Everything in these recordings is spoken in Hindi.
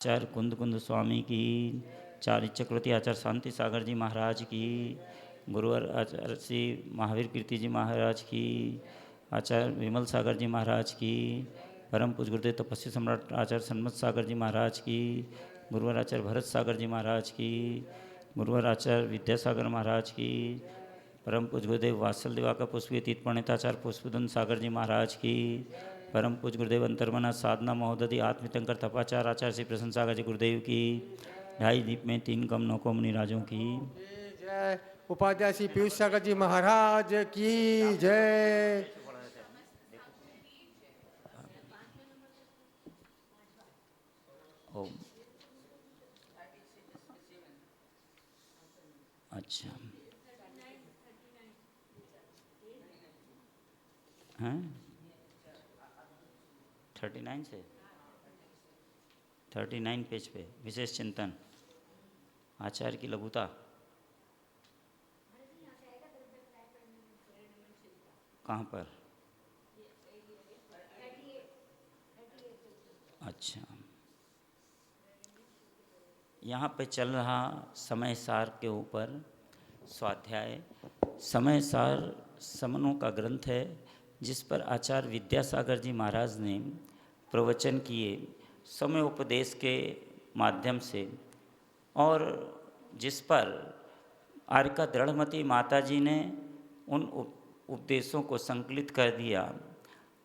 आचार्य कुंद कुंद स्वामी की, चार्य चक्रवर्ती आचार्य शांति सागर जी महाराज की, गुरुवर आचार्य श्री महावीर कीर्ति जी महाराज की, आचार्य विमल सागर जी महाराज की, परम पूज्य गुरुदेव तपस्वी सम्राट आचार्य सन्मत सागर जी महाराज की, गुरुवर आचार्य भरत सागर जी महाराज की, गुरुवर आचार्य विद्यासागर महाराज की, परम पूज्य गुरुदेव वात्सल दिवाकर पुष्पी तीर्थ पंडिताचार्य पुष्पदन सागर जी महाराज की, परम पूज्य गुरुदेव अंतर्मना साधना महोदधि आत्मतीर्थंकर तपाचार आचार्य श्री प्रसन्न सागर जी गुरुदेव की, ढाई दीप में तीन कम नौ को मुनिराजों की जय। उपाध्याय श्री पीयूष सागर जी महाराज की जय। ओम। अच्छा हैं 39 से 39 पेज पे विशेष चिंतन आचार्य की लघुता। कहाँ पर? अच्छा, यहाँ पे चल रहा समय सार के ऊपर स्वाध्याय। समय सार समनों का ग्रंथ है जिस पर आचार्य विद्यासागर जी महाराज ने प्रवचन किए समय उपदेश के माध्यम से, और जिस पर आर्यका दृढ़मती माता जी ने उन उपदेशों को संकलित कर दिया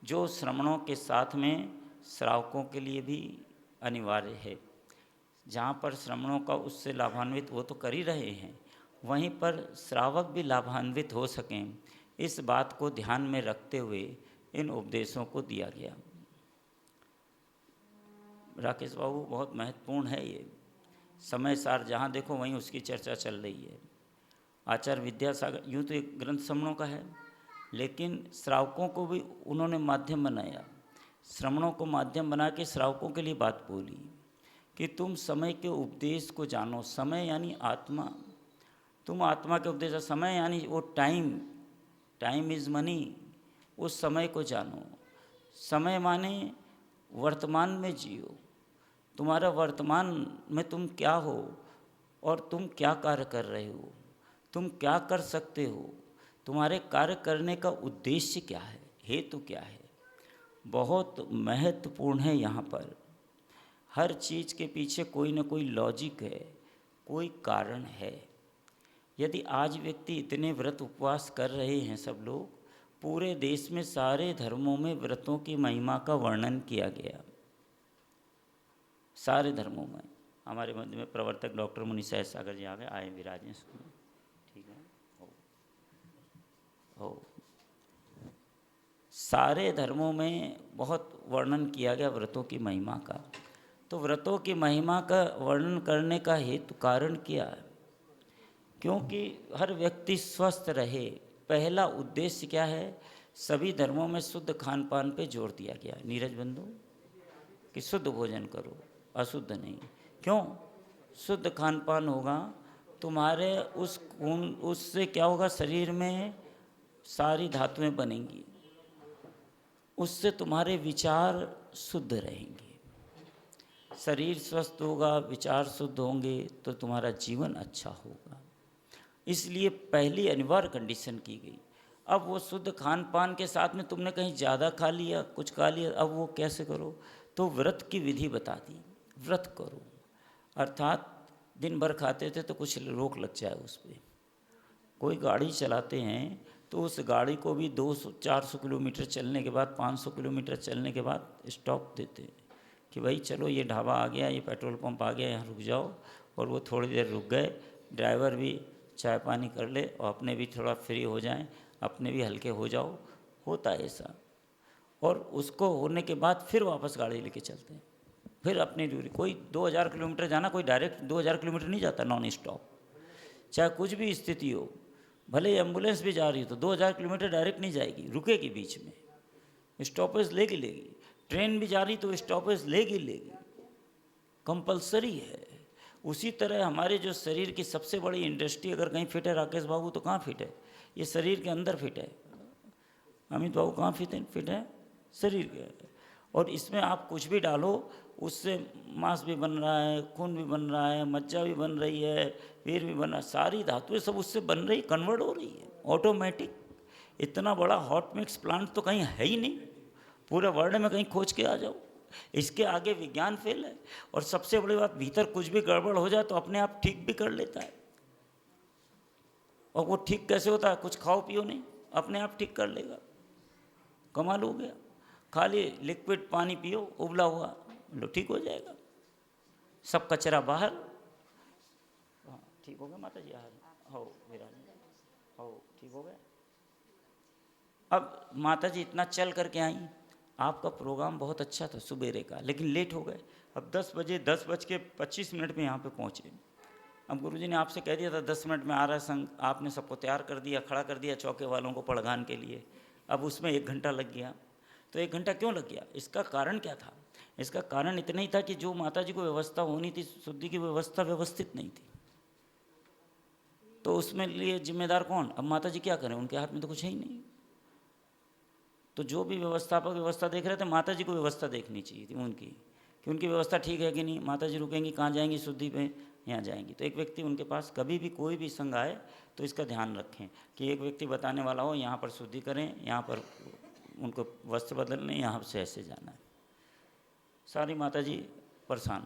जो श्रवणों के साथ में श्रावकों के लिए भी अनिवार्य है। जहाँ पर श्रवणों का उससे लाभान्वित वो तो कर ही रहे हैं, वहीं पर श्रावक भी लाभान्वित हो सकें, इस बात को ध्यान में रखते हुए इन उपदेशों को दिया गया। राकेश बाबू, बहुत महत्वपूर्ण है ये समय सार। जहाँ देखो वहीं उसकी चर्चा चल रही है। आचार्य विद्यासागर यूँ तो एक ग्रंथ श्रवणों का है, लेकिन श्रावकों को भी उन्होंने माध्यम बनाया। श्रवणों को माध्यम बना के श्रावकों के लिए बात बोली कि तुम समय के उपदेश को जानो। समय यानी आत्मा, तुम आत्मा के उपदेश। समय यानी वो टाइम इज़ मनी। उस समय को जानो। समय माने वर्तमान में जियो। तुम्हारा वर्तमान में तुम क्या हो और तुम क्या कार्य कर रहे हो, तुम क्या कर सकते हो, तुम्हारे कार्य करने का उद्देश्य क्या है, हेतु क्या है, बहुत महत्वपूर्ण है। यहाँ पर हर चीज़ के पीछे कोई ना कोई लॉजिक है, कोई कारण है। यदि आज व्यक्ति इतने व्रत उपवास कर रहे हैं, सब लोग, पूरे देश में सारे धर्मों में व्रतों की महिमा का वर्णन किया गया। सारे धर्मों में। हमारे मध्य में प्रवर्तक डॉक्टर मुनि सहज सागर जी आ गए, आए विराजें इसमें। ठीक है, हो सारे धर्मों में बहुत वर्णन किया गया व्रतों की महिमा का। तो व्रतों की महिमा का वर्णन करने का हेतु कारण क्या है? क्योंकि हर व्यक्ति स्वस्थ रहे। पहला उद्देश्य क्या है? सभी धर्मों में शुद्ध खान पान पे जोर दिया गया। नीरज बंधु, कि शुद्ध भोजन करो, अशुद्ध नहीं। क्यों? शुद्ध खान पान होगा तुम्हारे उस खून, उससे क्या होगा? शरीर में सारी धातुएं बनेंगी, उससे तुम्हारे विचार शुद्ध रहेंगे। शरीर स्वस्थ होगा, विचार शुद्ध होंगे तो तुम्हारा जीवन अच्छा होगा। इसलिए पहली अनिवार्य कंडीशन की गई। अब वो शुद्ध खान पान के साथ में तुमने कहीं ज़्यादा खा लिया, कुछ खा लिया, अब वो कैसे करो? तो व्रत की विधि बता दी। व्रत करो, अर्थात दिन भर खाते थे तो कुछ रोक लग जाए उस पर। कोई गाड़ी चलाते हैं तो उस गाड़ी को भी 200-400 किलोमीटर चलने के बाद, 500 किलोमीटर चलने के बाद स्टॉप देते हैं कि भाई चलो ये ढाबा आ गया, ये पेट्रोल पंप आ गया, यहाँ रुक जाओ। और वो थोड़ी देर रुक गए, ड्राइवर भी चाय पानी कर ले और अपने भी थोड़ा फ्री हो जाएं, अपने भी हल्के हो जाओ। होता है ऐसा। और उसको होने के बाद फिर वापस गाड़ी लेके चलते हैं, फिर अपनी ड्यूटी। कोई 2000 किलोमीटर जाना, कोई डायरेक्ट 2000 किलोमीटर नहीं जाता नॉन स्टॉप। चाहे कुछ भी स्थिति हो, भले एम्बुलेंस भी जा रही हो तो 2000 किलोमीटर डायरेक्ट नहीं जाएगी, रुकेगी बीच में, स्टॉपेज लेगी। ट्रेन भी जा रही तो स्टॉपेज लेगी, कंपलसरी है। उसी तरह हमारे जो शरीर की सबसे बड़ी इंडस्ट्री अगर कहीं फिट है, राकेश बाबू, तो कहाँ फिट है? ये शरीर के अंदर फिट है। अमित बाबू कहाँ फिट है? शरीर के। और इसमें आप कुछ भी डालो, उससे मांस भी बन रहा है, खून भी बन रहा है, मज्जा भी बन रही है, वीर भी बन रहा है, सारी धातुएं सब उससे बन रही, कन्वर्ट हो रही है ऑटोमेटिक। इतना बड़ा हॉट मिक्स प्लांट तो कहीं है ही नहीं, पूरे वर्ल्ड में कहीं खोज के आ जाओ। इसके आगे विज्ञान फेल है। और सबसे बड़ी बात, भीतर कुछ भी गड़बड़ हो जाए तो अपने आप ठीक भी कर लेता है। और वो ठीक कैसे होता है? कुछ खाओ पियो नहीं, अपने आप ठीक कर लेगा। कमाल हो गया। खाली लिक्विड पानी पियो उबला हुआ, लो ठीक हो जाएगा, सब कचरा बाहर। हाँ ठीक हो गया माता जी, हो हो ठीक हो गया। अब माता जी इतना चल करके आई, आपका प्रोग्राम बहुत अच्छा था सुबेरे का, लेकिन लेट हो गए। अब 10:25 में यहाँ पे पहुँचे। अब गुरुजी ने आपसे कह दिया था 10 मिनट में आ रहा है संघ, आपने सबको तैयार कर दिया, खड़ा कर दिया चौके वालों को पड़गान के लिए। अब उसमें 1 घंटा लग गया। तो 1 घंटा क्यों लग गया? इसका कारण क्या था? इसका कारण इतना ही था कि जो माता जी को व्यवस्था होनी थी, शुद्धि की व्यवस्था व्यवस्थित नहीं थी। तो उसमें लिए जिम्मेदार कौन? अब माता जी क्या करें, उनके हाथ में तो कुछ है ही नहीं। तो जो भी व्यवस्थापक व्यवस्था देख रहे थे, माता जी को व्यवस्था देखनी चाहिए थी उनकी, कि उनकी व्यवस्था ठीक है कि नहीं। माता जी रुकेंगी, कहाँ जाएंगी शुद्धि पे? यहाँ जाएंगी। तो एक व्यक्ति उनके पास, कभी भी कोई भी संघ आए तो इसका ध्यान रखें कि एक व्यक्ति बताने वाला हो, यहाँ पर शुद्धि करें, यहाँ पर उनको वस्त्र बदलने, यहाँ से ऐसे जाना है। सारी माता जी परेशान।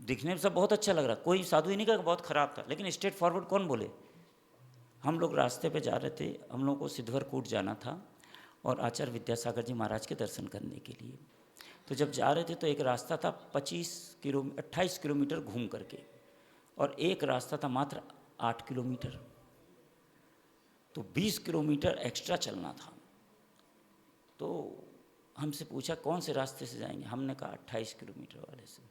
दिखने में सब बहुत अच्छा लग रहा, कोई साधु ही नहीं कहा बहुत खराब था, लेकिन स्ट्रेट फॉरवर्ड कौन बोले? हम लोग रास्ते पे जा रहे थे, हम लोग को सिद्धवरकूट जाना था और आचार्य विद्यासागर जी महाराज के दर्शन करने के लिए। तो जब जा रहे थे तो एक रास्ता था 28 किलोमीटर घूम करके, और एक रास्ता था मात्र 8 किलोमीटर। तो 20 किलोमीटर एक्स्ट्रा चलना था। तो हमसे पूछा कौन से रास्ते से जाएंगे? हमने कहा 28 किलोमीटर वाले से।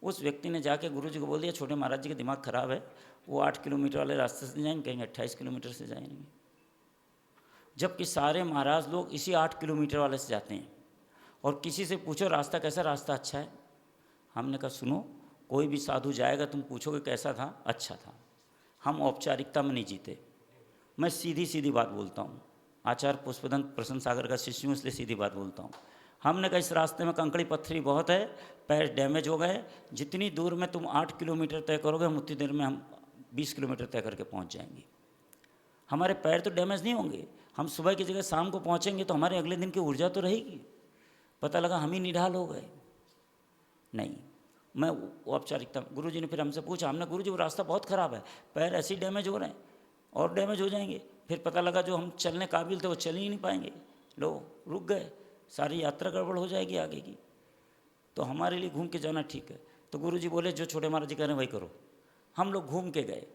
उस व्यक्ति ने जाके गुरु जी को बोल दिया, छोटे महाराज जी का दिमाग खराब है, वो 8 किलोमीटर वाले रास्ते से जाएंगे, कहेंगे 28 किलोमीटर से जाएंगे। जबकि सारे महाराज लोग इसी 8 किलोमीटर वाले से जाते हैं। और किसी से पूछो रास्ता कैसा, रास्ता अच्छा है? हमने कहा सुनो, कोई भी साधु जाएगा, तुम पूछोगे कैसा था? अच्छा था। हम औपचारिकता में नहीं जीते। मैं सीधी सीधी बात बोलता हूँ, आचार्य पुष्पदंत प्रसन्न सागर का शिष्य हूँ, इसलिए सीधी बात बोलता हूँ। हमने कहा इस रास्ते में कंकड़ी पत्थरी बहुत है, पैर डैमेज हो गए, जितनी दूर में तुम 8 किलोमीटर तय करोगे, हम उतनी देर में हम 20 किलोमीटर तय करके पहुँच जाएंगे। हमारे पैर तो डैमेज नहीं होंगे, हम सुबह की जगह शाम को पहुँचेंगे तो हमारे अगले दिन की ऊर्जा तो रहेगी। पता लगा हम ही निढाल हो गए। नहीं, मैं औपचारिकता। गुरुजी ने फिर हमसे पूछा, हमने गुरुजी वो रास्ता बहुत ख़राब है, पैर ऐसे ही डैमेज हो रहे हैं और डैमेज हो जाएंगे। फिर पता लगा जो हम चलने काबिल थे वो चल ही नहीं पाएंगे, लो रुक गए, सारी यात्रा गड़बड़ हो जाएगी आगे की। तो हमारे लिए घूम के जाना ठीक है। तो गुरुजी बोले जो छोटे महाराज जी कह रहे हैं वही करो। हम लोग घूम के गए।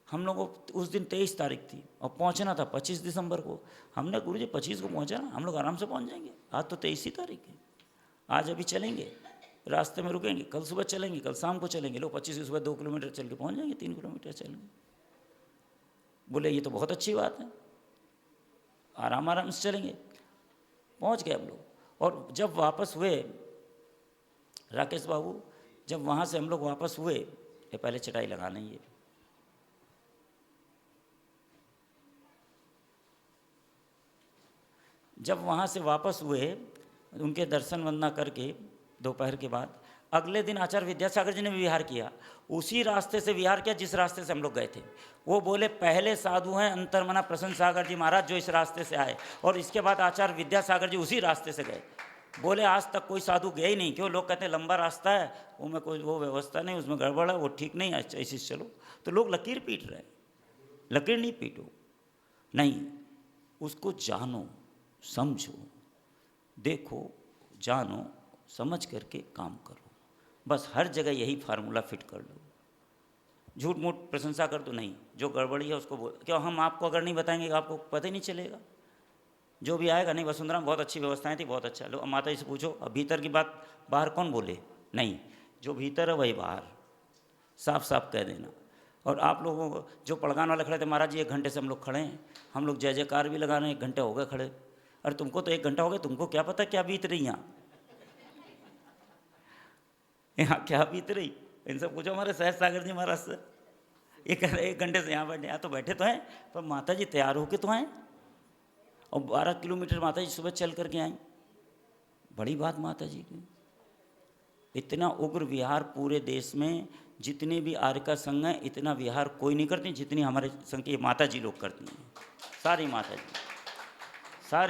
हम लोगों को उस दिन 23 तारीख थी और पहुंचना था 25 दिसंबर को। हमने गुरुजी 25 को पहुंचा ना, हम लोग आराम से पहुंच जाएंगे, आज तो 23 ही तारीख है, आज अभी चलेंगे, रास्ते में रुकेंगे, कल सुबह चलेंगे, कल शाम को चलेंगे। लो 25 की सुबह 2 किलोमीटर चल के पहुँच जाएंगे, 3 किलोमीटर चलेंगे। बोले ये तो बहुत अच्छी बात है, आराम आराम से चलेंगे। पहुँच गए हम लोग। और जब वापस हुए राकेश बाबू, जब वहाँ से हम लोग वापस हुए, ये पहले चटाई लगाना ही है। जब वहाँ से वापस हुए, उनके दर्शन वंदना करके दोपहर के बाद, अगले दिन आचार्य विद्यासागर जी ने भी विहार किया। उसी रास्ते से विहार किया जिस रास्ते से हम लोग गए थे। वो बोले पहले साधु हैं अंतर्मना प्रसन्न सागर जी महाराज जो इस रास्ते से आए, और इसके बाद आचार्य विद्यासागर जी उसी रास्ते से गए। बोले आज तक कोई साधु गया ही नहीं। क्यों? लोग कहते हैं लंबा रास्ता है, वो में कोई वो व्यवस्था नहीं, उसमें गड़बड़ है, वो ठीक नहीं है, ऐसे चलो। तो लोग लकीर पीट रहे हैं। लकीर नहीं पीटो, नहीं, उसको जानो, समझो, देखो, जानो, समझ करके काम करो। बस हर जगह यही फार्मूला फिट कर लो। झूठ मूठ प्रशंसा कर दो नहीं, जो गड़बड़ी है उसको बोल। क्यों? हम आपको अगर नहीं बताएंगे आपको पता ही नहीं चलेगा। जो भी आएगा, नहीं वसुंधरा बहुत अच्छी व्यवस्थाएं थी, बहुत अच्छा। लो माता जी से पूछो, अब भीतर की बात बाहर कौन बोले? नहीं, जो भीतर है वही बाहर, साफ साफ कह देना। और आप लोगों को जो पड़गान वाले खड़े थे, महाराज जी 1 घंटे से हम लोग खड़े हैं, हम लोग जय जयकार भी लगा रहे हैं, 1 घंटे हो गए खड़े। अरे तुमको तो 1 घंटा हो गया, तुमको क्या पता क्या बीत रही यहाँ क्या बीत रही? इनसे पूछो हमारे सहज सागर जी महाराज से। ये कह रहे 1 घंटे से यहाँ बैठे। यहाँ तो बैठे तो हैं, पर माता जी तैयार होके तो हैं। और 12 किलोमीटर माता जी सुबह चल करके आई। बड़ी बात माता जी की। इतना उग्र विहार पूरे देश में जितने भी आर्य का संघ है, इतना विहार कोई नहीं करती जितनी हमारे संघ की माता जी लोग करती हैं। सारी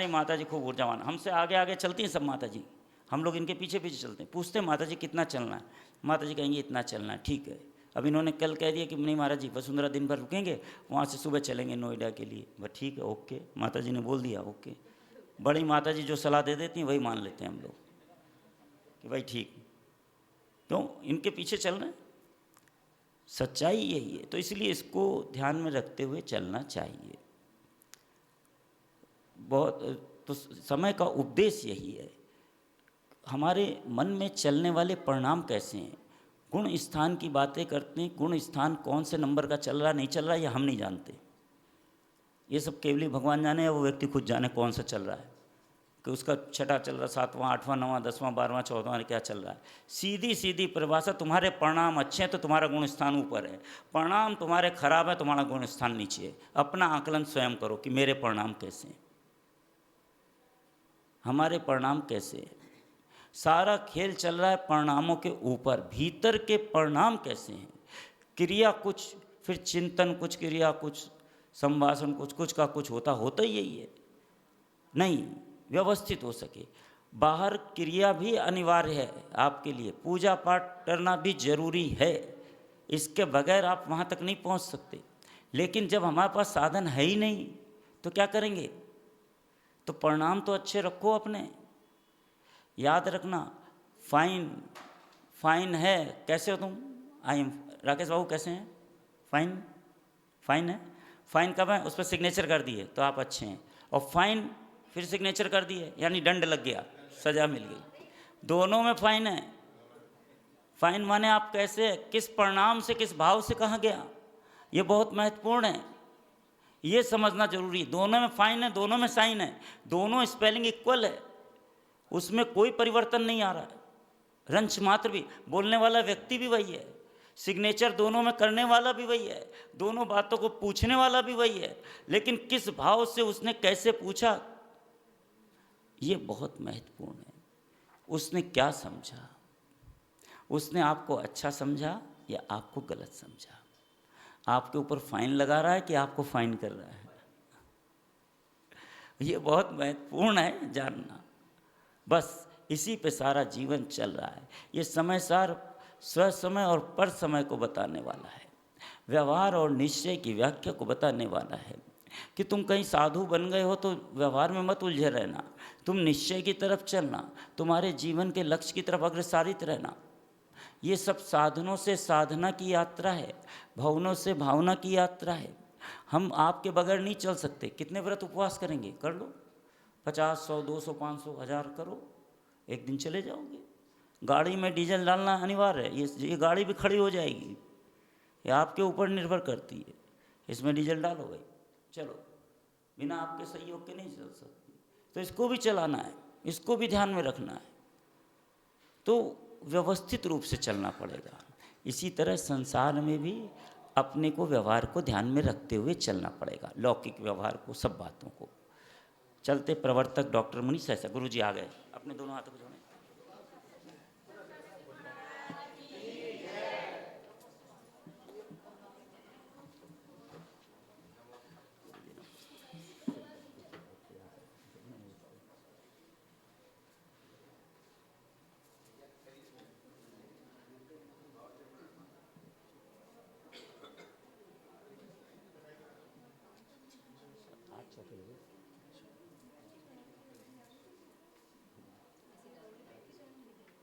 माता जी खूब ऊर्जावान, हमसे आगे आगे चलती हैं सब माता जी। हम लोग इनके पीछे पीछे चलते हैं। पूछते हैं माता जी कितना चलना है, माता जी कहेंगे इतना चलना है, ठीक है। अब इन्होंने कल कह दिया कि नहीं महाराज जी वसुंधरा दिन भर रुकेंगे, वहाँ से सुबह चलेंगे नोएडा के लिए। बस ठीक है, ओके, माता जी ने बोल दिया ओके। बड़ी माता जी जो सलाह दे देती हैं वही मान लेते हैं हम लोग कि भाई ठीक, क्यों इनके पीछे चल रहे हैं। सच्चाई यही है। तो इसलिए इसको ध्यान में रखते हुए चलना चाहिए। बहुत तो समय का उद्देश्य यही है। हमारे मन में चलने वाले परिणाम कैसे हैं। गुण स्थान की बातें करते हैं, गुण स्थान कौन से नंबर का चल रहा नहीं चल रहा ये हम नहीं जानते। ये सब केवली भगवान जाने या वो व्यक्ति खुद जाने कौन सा चल रहा है, कि उसका छठा चल रहा, 7वां 8वां 9वां 10वां 12वां 14वां क्या चल रहा है। सीधी सीधी परिभाषा, तुम्हारे परिणाम अच्छे हैं तो तुम्हारा गुण स्थान ऊपर है, परिणाम तुम्हारे खराब है तुम्हारा गुण स्थान नीचे है। अपना आकलन स्वयं करो कि मेरे परिणाम कैसे हैं, हमारे परिणाम कैसे हैं। सारा खेल चल रहा है परिणामों के ऊपर, भीतर के परिणाम कैसे हैं। क्रिया कुछ, फिर चिंतन कुछ, क्रिया कुछ, संभाषण कुछ, कुछ का कुछ होता ही यही है। नहीं व्यवस्थित हो सके, बाहर क्रिया भी अनिवार्य है आपके लिए, पूजा पाठ करना भी जरूरी है, इसके बगैर आप वहाँ तक नहीं पहुँच सकते। लेकिन जब हमारे पास साधन है ही नहीं तो क्या करेंगे। तो परिणाम तो अच्छे रखो अपने। याद रखना, फाइन है। कैसे हो तुम? आई एम राकेश बाबू कैसे हैं? फाइन है। फाइन कब है? उस पर सिग्नेचर कर दिए तो आप अच्छे हैं, और फाइन फिर सिग्नेचर कर दिए यानी दंड लग गया, सजा मिल गई। दोनों में फाइन है। फाइन माने आप कैसे, किस परिणाम से, किस भाव से कहा गया, ये बहुत महत्वपूर्ण है, ये समझना जरूरी है। दोनों में फाइन है, दोनों में साइन है, दोनों स्पेलिंग इक्वल है, उसमें कोई परिवर्तन नहीं आ रहा है, रंच मात्र भी। बोलने वाला व्यक्ति भी वही है, सिग्नेचर दोनों में करने वाला भी वही है, दोनों बातों को पूछने वाला भी वही है, लेकिन किस भाव से उसने कैसे पूछा ये बहुत महत्वपूर्ण है। उसने क्या समझा, उसने आपको अच्छा समझा या आपको गलत समझा, आपके ऊपर फाइन लगा रहा है कि आपको फाइन कर रहा है, ये बहुत महत्वपूर्ण है जानना। बस इसी पे सारा जीवन चल रहा है। ये समय सार स्व समय और पर समय को बताने वाला है, व्यवहार और निश्चय की व्याख्या को बताने वाला है। कि तुम कहीं साधु बन गए हो तो व्यवहार में मत उलझे रहना, तुम निश्चय की तरफ चलना, तुम्हारे जीवन के लक्ष्य की तरफ अग्रसारित रहना। ये सब साधनों से साधना की यात्रा है, भावनों से भावना की यात्रा है। हम आपके बगैर नहीं चल सकते। कितने व्रत उपवास करेंगे, कर लो, 50 100 200 500 1000 करो, एक दिन चले जाओगे। गाड़ी में डीजल डालना अनिवार्य है, ये गाड़ी भी खड़ी हो जाएगी, ये आपके ऊपर निर्भर करती है। इसमें डीजल डालो भाई, चलो, बिना आपके सहयोग के नहीं चल सकती। तो इसको भी चलाना है, इसको भी ध्यान में रखना है, तो व्यवस्थित रूप से चलना पड़ेगा। इसी तरह संसार में भी अपने को, व्यवहार को ध्यान में रखते हुए चलना पड़ेगा, लौकिक व्यवहार को, सब बातों को। चलते प्रवर्तक डॉक्टर मनीष ऐसा गुरु जी आ गए, अपने दोनों हाथों को जोड़ें।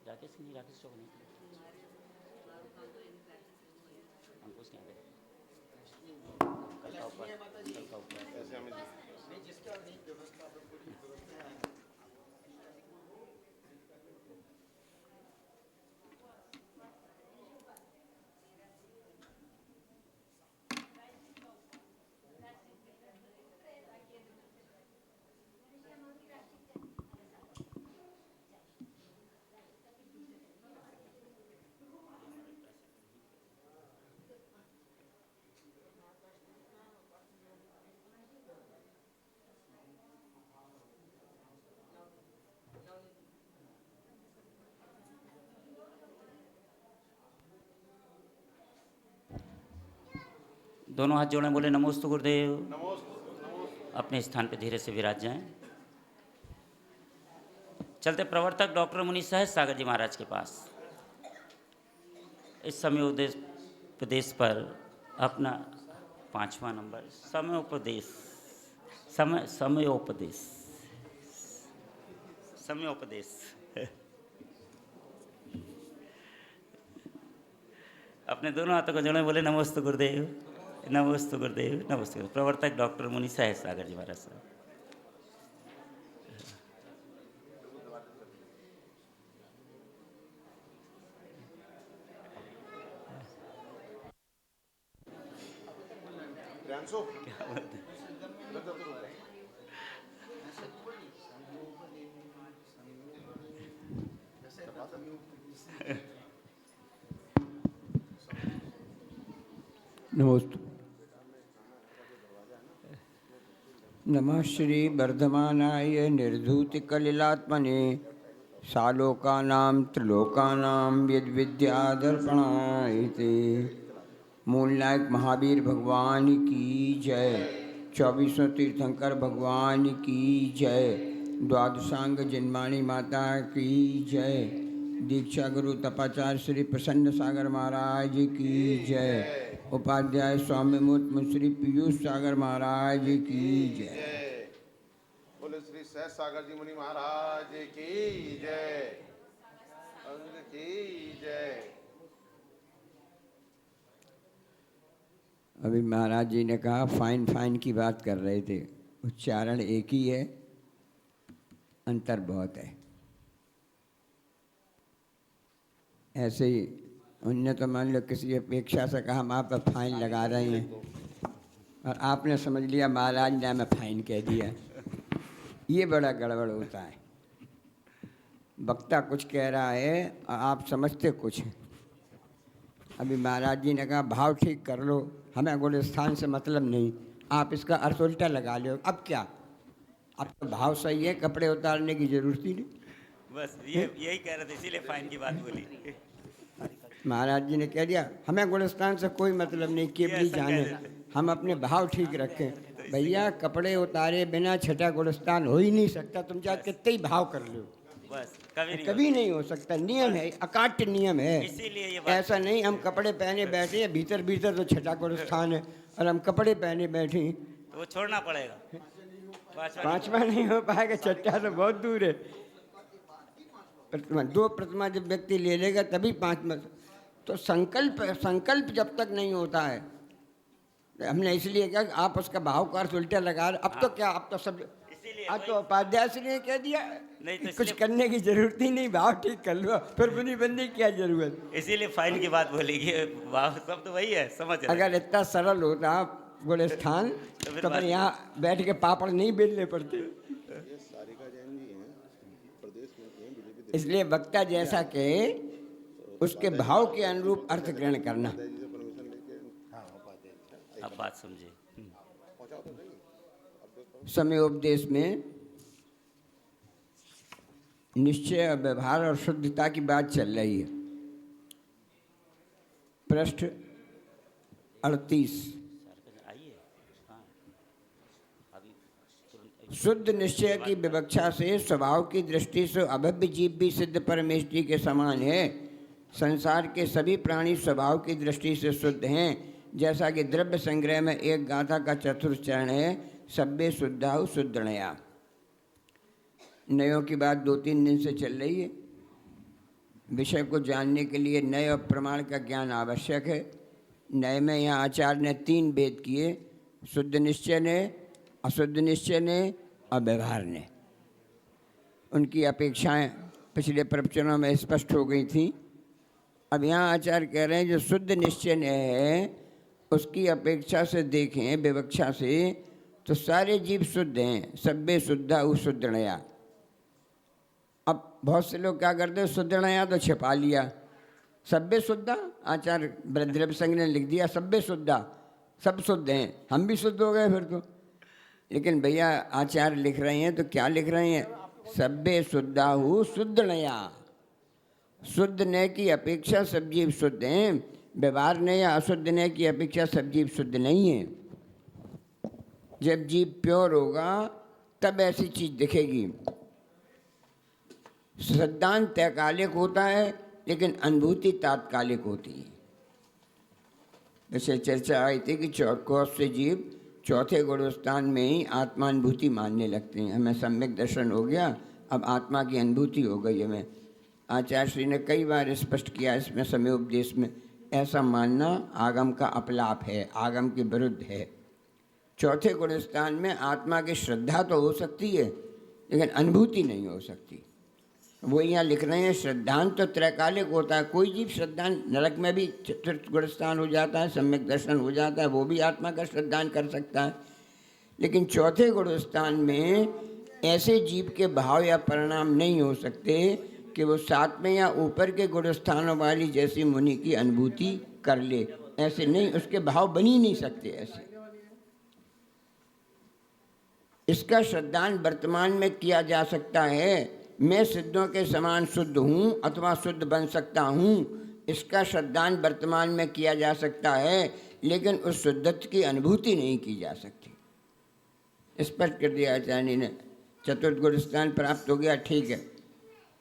राकेश नहीं, राकेश चौक नहीं, अंकुश क्या है, कल का ऊपर, कल का ऊपर। दोनों हाथ जोड़ें, बोले नमोस्तु गुरुदेव। अपने स्थान पर धीरे से विराज जाएं। चलते प्रवर्तक डॉक्टर मुनि सहज सागर जी महाराज के पास। इस समय उपदेश पर अपना 5वां नंबर समयोपदेश, समयोपदेश अपने दोनों हाथों को जोड़े, बोले नमोस्तु गुरुदेव, नमोस्तु गुरुदेव, नमोस्तु गुरुदेव। प्रवर्तक डॉक्टर मुनि सहज सागर जी महाराज साहब। क्या बात है। नमोस्तु। नमः श्री वर्धमानाय निर्धूतिकलिलात्मने सालोकानां त्रिलोकानां यद्विद्यादर्पणाय ते। मूलनायक महावीर भगवान की जय। 24वें तीर्थंकर भगवान की जय। द्वादशांग जन्माणी माता की जय। दीक्षा गुरु तपाचार्य श्री प्रसन्न सागर महाराज की जय। उपाध्याय स्वामी मूर्ति श्री पीयूष सागर महाराज की जय। बोले श्री सहज सागर जी मुनि महाराज की जय। अंग की जय। अभी महाराज जी ने कहा फाइन फाइन की बात कर रहे थे। उच्चारण एक ही है, अंतर बहुत है। ऐसे ही उनने तो मान लो किसी अपेक्षा से कहा हम आप पर फाइन लगा रहे हैं, और आपने समझ लिया महाराज ने हमें फाइन कह दिया। ये बड़ा गड़बड़ होता है। वक्ता कुछ कह रहा है और आप समझते कुछ हैं। अभी महाराज जी ने कहा भाव ठीक कर लो, हमें गुणस्थान से मतलब नहीं, आप इसका अर्थ उल्टा लगा लो। अब क्या, अब तो भाव सही है, कपड़े उतारने की जरूरत ही नहीं। बस यही कह रहे थे, इसीलिए फाइन की बात बोली। महाराज जी ने कह दिया हमें गुणस्थान से कोई मतलब नहीं, केवली जाने, हम अपने भाव ठीक रखें। भैया कपड़े उतारे बिना छठा गुणस्थान हो ही नहीं सकता। तुम चाहे कितने ही भाव कर लो, बस कभी नहीं हो सकता। नियम है, अकाट्य नियम है। इसीलिए ये ऐसा नहीं हम कपड़े पहने बैठे हैं, भीतर भीतर तो छठा गुणस्थान है और हम कपड़े पहने बैठे हैं, तो वो छोड़ना पड़ेगा। पांचवा नहीं हो पाएगा। छठा तो बहुत दूर है। प्रतिमा, 2 प्रतिमा जब व्यक्ति ले लेगा तभी 5वां। तो संकल्प जब तक नहीं होता है, हमने इसलिए कहा आप उसका भाव का अर्थ उल्टा लगा रहे। अब तो क्या, अब तो सब, आज तो उपाध्याय श्री ने कह दिया नहीं, तो कुछ करने की जरूरत ही नहीं, भाव ठीक कर लो, फिर बुनी बनने की क्या जरूरत। इसीलिए फाइन की बात बोलेगी। वाह, सब तो वही है, समझ रहे। अगर इतना सरल होता गुणस्थान तो फिर यहाँ बैठ के पापड़ नहीं बेलने पड़ते। इसलिए वक्ता जैसा के उसके भाव के अनुरूप अर्थ ग्रहण करना। अब बात समझे। समयोपदेश में निश्चय, व्यवहार और शुद्धता की बात चल रही है। पृष्ठ 38। शुद्ध निश्चय की विवक्षा से स्वभाव की दृष्टि से अभव्य जीव भी सिद्ध परमेष्टि के समान है। संसार के सभी प्राणी स्वभाव की दृष्टि से शुद्ध हैं। जैसा कि द्रव्य संग्रह में एक गाथा का चतुर्थ चरण है, सब्बे शुद्धाहु शुद्धनया। नयों की बात 2-3 दिन से चल रही है। विषय को जानने के लिए नय और प्रमाण का ज्ञान आवश्यक है। नए में यहाँ आचार्य ने 3 भेद किए, शुद्ध निश्चय ने, अशुद्ध निश्चय ने और व्यवहार ने। उनकी अपेक्षाएं पिछले प्रवचनों में स्पष्ट हो गई थी। अब यहाँ आचार्य कह रहे हैं जो शुद्ध निश्चय है उसकी अपेक्षा से देखें, विवक्षा से, तो सारे जीव शुद्ध हैं। सब्बे शुद्धाहु शुद्धनया। अब बहुत से लोग क्या करते हैं, शुद्धनया तो छिपा लिया, सब्बे शुद्धा। आचार्य द्रव्य संघ ने लिख दिया सब्बे शुद्धा, सब शुद्ध हैं, हम भी शुद्ध हो गए फिर तो। लेकिन भैया आचार्य लिख रहे हैं तो क्या लिख रहे हैं, सब्बे शुद्धाहु शुद्धनया। शुद्ध न की अपेक्षा सब जीव शुद्ध हैं। व्यवहार ने या अशुद्ध ने की अपेक्षा सब जीव शुद्ध नहीं है। जब जीव प्योर होगा तब ऐसी चीज दिखेगी। सिद्धांत तैकालिक होता है लेकिन अनुभूति तात्कालिक होती है। वैसे चर्चा आई थी कि बहुत से जीव चौथे गुणस्थान में ही आत्मानुभूति मानने लगते हैं। हमें सम्यक दर्शन हो गया, अब आत्मा की अनुभूति हो गई हमें। आचार्य श्री ने कई बार स्पष्ट किया इसमें समय उपदेश में, ऐसा मानना आगम का अपलाप है, आगम के विरुद्ध है। चौथे गुणस्थान में आत्मा की श्रद्धा तो हो सकती है लेकिन अनुभूति नहीं हो सकती। वो यहाँ लिख रहे हैं श्रद्धांत तो त्रैकालिक होता है। कोई जीव श्रद्धान नरक में भी चतुर्थ गुणस्थान हो जाता है, सम्यक दर्शन हो जाता है, वो भी आत्मा का श्रद्धान कर सकता है। लेकिन चौथे गुणस्थान में ऐसे जीव के भाव या परिणाम नहीं हो सकते कि वो सातवें या ऊपर के गुणस्थानों वाली जैसी मुनि की अनुभूति कर ले। ऐसे नहीं, उसके भाव बन ही नहीं सकते ऐसे। इसका श्रद्धान वर्तमान में किया जा सकता है। मैं सिद्धों के समान शुद्ध हूँ अथवा शुद्ध बन सकता हूँ, इसका श्रद्धान वर्तमान में किया जा सकता है लेकिन उस शुद्धत्व की अनुभूति नहीं की जा सकती। स्पष्ट कर दिया आचार्य ने। चतुर्थ गुणस्थान प्राप्त हो गया, ठीक है,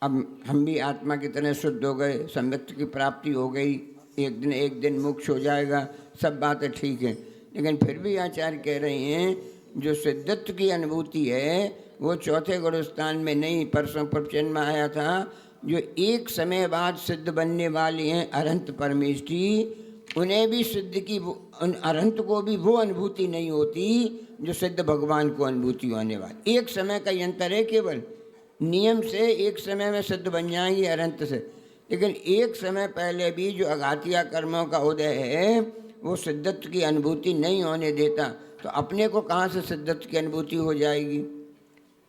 अब हम भी आत्मा की तरह शुद्ध हो गए, सम्यक्त्व की प्राप्ति हो गई, एक दिन मोक्ष हो जाएगा, सब बातें ठीक है। लेकिन फिर भी आचार्य कह रहे हैं जो सिद्धत्व की अनुभूति है वो चौथे गुणस्थान में नहीं। परसों प्रवचन में आया था जो एक समय बाद सिद्ध बनने वाले हैं अरहंत परमेष्ठी, उन्हें भी सिद्ध की अरहंत को भी वो अनुभूति नहीं होती जो सिद्ध भगवान को अनुभूति होने वाली। एक समय का यंत्र है, केवल नियम से एक समय में सिद्ध बन जाएंगे अरहंत से, लेकिन एक समय पहले भी जो अघातिया कर्मों का उदय है वो सिद्धत्व की अनुभूति नहीं होने देता। तो अपने को कहाँ से सिद्धत्व की अनुभूति हो जाएगी।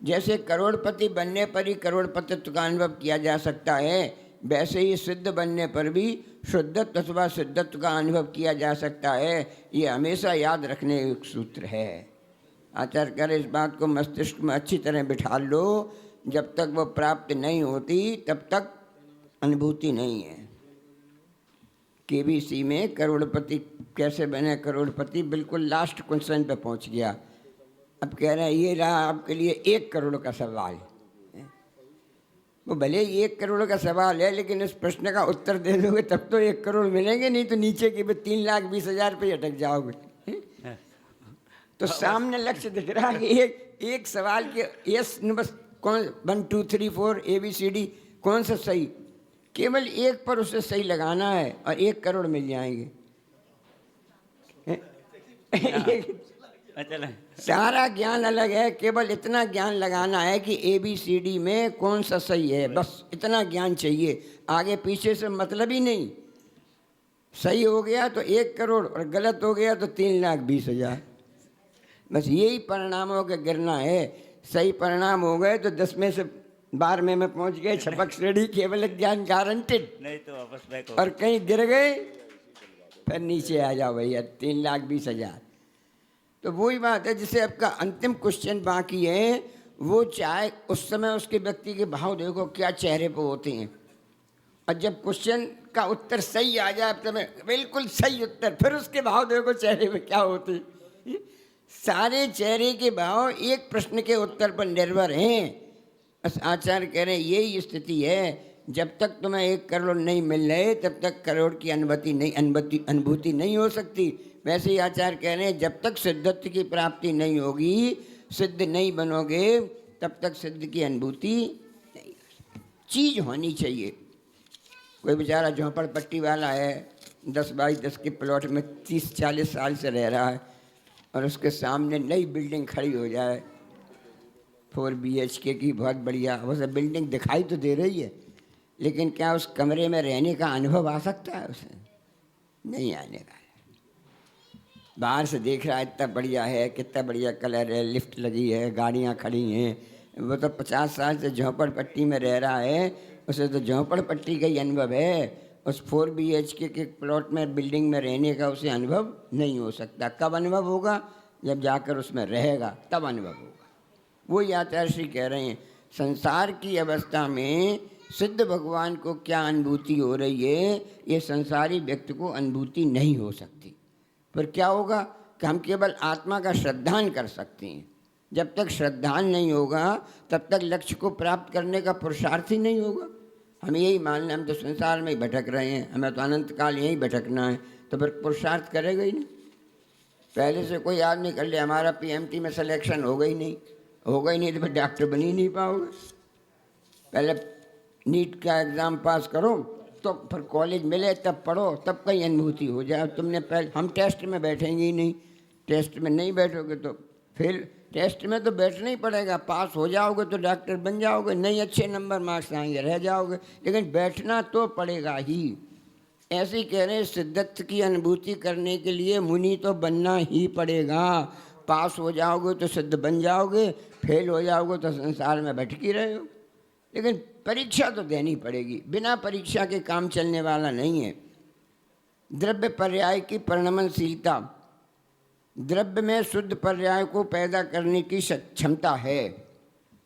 जैसे करोड़पति बनने पर ही करोड़पतित्व का अनुभव किया जा सकता है, वैसे ही सिद्ध बनने पर भी शुद्धत्व अथवा सिद्धत्व का अनुभव किया जा सकता है। ये हमेशा याद रखने एक सूत्र है। आचार्य कह रहे इस बात को मस्तिष्क में अच्छी तरह बिठा लो, जब तक वो प्राप्त नहीं होती तब तक अनुभूति नहीं है। केबीसी में करोड़पति कैसे बने करोड़पति, बिल्कुल लास्ट क्वेश्चन पे पहुंच गया। अब कह रहे हैं ये रहा आपके लिए 1 करोड़ का सवाल। वो भले 1 करोड़ का सवाल है लेकिन इस प्रश्न का उत्तर दे दोगे तब तो 1 करोड़ मिलेंगे, नहीं तो नीचे के 3,20,000 पे अटक जाओगे। तो सामने लक्ष्य दिख रहा है कि एक सवाल के यस बस कौन 1 2 3 4 ABCD कौन सा सही, केवल एक पर उसे सही लगाना है और 1 करोड़ मिल जाएंगे। सारा ज्ञान अलग है, केवल इतना ज्ञान लगाना है कि ABCD में कौन सा सही है, बस इतना ज्ञान चाहिए, आगे पीछे से मतलब ही नहीं। सही हो गया तो 1 करोड़ और गलत हो गया तो 3,20,000, बस यही परिणामों का गिरना है। सही परिणाम हो गए तो 10 में से 12वें में पहुंच गए, छपक श्रेणी, केवल ज्ञान गारंटेड, नहीं तो वापस बैक हो। और कहीं गिर गए फिर नीचे आ जाओ भैया 3,20,000। तो वही बात है, जिसे आपका अंतिम क्वेश्चन बाकी है वो चाहे उस समय उसके व्यक्ति के भाव देखो क्या चेहरे पे होते हैं, और जब क्वेश्चन का उत्तर सही आ जाए तो बिल्कुल सही उत्तर, फिर उसके भाव देखो चेहरे पे क्या होते हैं। सारे चेहरे के भाव एक प्रश्न के उत्तर पर निर्भर हैं। बस आचार्य कह रहे हैं यही स्थिति है, जब तक तुम्हें 1 करोड़ नहीं मिल रहे तब तक करोड़ की अनुभूति नहीं हो सकती। वैसे ही आचार्य कह रहे हैं जब तक सिद्धत्व की प्राप्ति नहीं होगी, सिद्ध नहीं बनोगे, तब तक सिद्ध की अनुभूति नहीं। चीज होनी चाहिए। कोई बेचारा झोंपड़पट्टी वाला है, 10 बाई 10 के प्लॉट में 30-40 साल से रह रहा है, और उसके सामने नई बिल्डिंग खड़ी हो जाए 4 BHK की, बहुत बढ़िया, वैसे बिल्डिंग दिखाई तो दे रही है, लेकिन क्या उस कमरे में रहने का अनुभव आ सकता है उसे? नहीं आने का। बाहर से देख रहा है इतना बढ़िया है, कितना बढ़िया कलर है, लिफ्ट लगी है, गाड़ियाँ खड़ी हैं, वो तो 50 साल से झोंपड़पट्टी में रह रहा है, उसे तो झोंपड़पट्टी का ही अनुभव है। उस 4 BHK के प्लॉट में, बिल्डिंग में रहने का उसे अनुभव नहीं हो सकता। कब अनुभव होगा? जब जाकर उसमें रहेगा तब अनुभव होगा। वो आचार्य श्री कह रहे हैं संसार की अवस्था में सिद्ध भगवान को क्या अनुभूति हो रही है, ये संसारी व्यक्ति को अनुभूति नहीं हो सकती। पर क्या होगा कि हम केवल आत्मा का श्रद्धान कर सकते हैं। जब तक श्रद्धान नहीं होगा तब तक लक्ष्य को प्राप्त करने का पुरुषार्थ ही नहीं होगा। हमें यही मानना, हम तो संसार में ही भटक रहे हैं, हमें तो अनंत काल यहीं भटकना है, तो फिर पुरुषार्थ करेगा ही नहीं। पहले से कोई आदमी कर ले, हमारा पीएमटी में सिलेक्शन होगा ही नहीं, होगा ही नहीं तो फिर डॉक्टर बन ही नहीं पाओगे। पहले नीट का एग्ज़ाम पास करो तो फिर कॉलेज मिले तब पढ़ो, तब कहीं अनुभूति हो जाए। तुमने पहले, हम टेस्ट में बैठेंगे ही नहीं, टेस्ट में नहीं बैठोगे तो फिर टेस्ट में तो बैठना ही पड़ेगा। पास हो जाओगे तो डॉक्टर बन जाओगे, नहीं अच्छे नंबर मार्क्स आएंगे रह जाओगे, लेकिन बैठना तो पड़ेगा ही। ऐसे ही कह रहे हैं, सिद्धत्व की अनुभूति करने के लिए मुनि तो बनना ही पड़ेगा। पास हो जाओगे तो सिद्ध बन जाओगे, फेल हो जाओगे तो संसार में भटकी रहे हो। लेकिन परीक्षा तो देनी पड़ेगी, बिना परीक्षा के काम चलने वाला नहीं है। द्रव्य पर्याय की परिणमनशीलता, द्रव्य में शुद्ध पर्याय को पैदा करने की क्षमता है।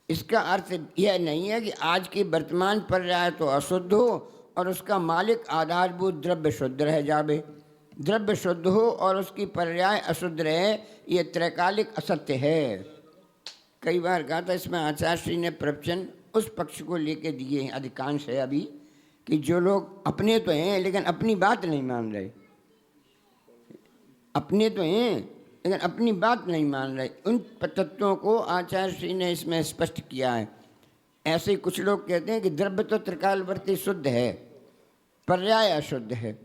इसका अर्थ यह नहीं है कि आज की वर्तमान पर्याय तो अशुद्ध हो और उसका मालिक आधारभूत द्रव्य शुद्ध रह जावे। द्रव्य शुद्ध हो और उसकी पर्याय अशुद्ध रहे, ये त्रैकालिक असत्य है। कई बार कहा था, इसमें आचार्य श्री ने प्रवचन उस पक्ष को लेके दिए हैं, अधिकांश है अभी, कि जो लोग अपने तो हैं लेकिन अपनी बात नहीं मान रहे, अपने तो हैं लेकिन अपनी बात नहीं मान रहे, उन तत्वों को आचार्य श्री ने इसमें स्पष्ट किया है। ऐसे कुछ लोग कहते हैं कि द्रव्य तो त्रिकालवर्ती शुद्ध है, पर्याय अशुद्ध है।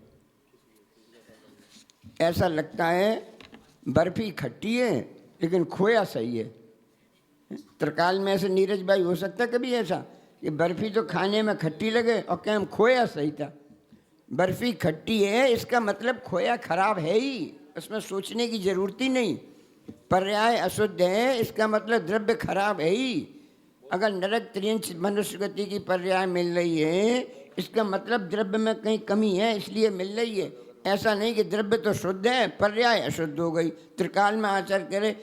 ऐसा लगता है बर्फी खट्टी है लेकिन खोया सही है। त्रिकाल में ऐसे नीरज भाई हो सकता है कभी ऐसा कि बर्फी तो खाने में खट्टी लगे और क्या खोया सही था। बर्फी खट्टी है इसका मतलब खोया खराब है ही, उसमें सोचने की जरूरत ही नहीं। पर्याय अशुद्ध है इसका मतलब द्रव्य खराब है ही। अगर नरक त्रियंश मनुष्य गति की पर्याय मिल रही है, इसका मतलब द्रव्य में कहीं कमी है इसलिए मिल रही है। ऐसा नहीं कि द्रव्य तो शुद्ध है पर्याय अशुद्ध हो गई। त्रिकाल में आचार्य करे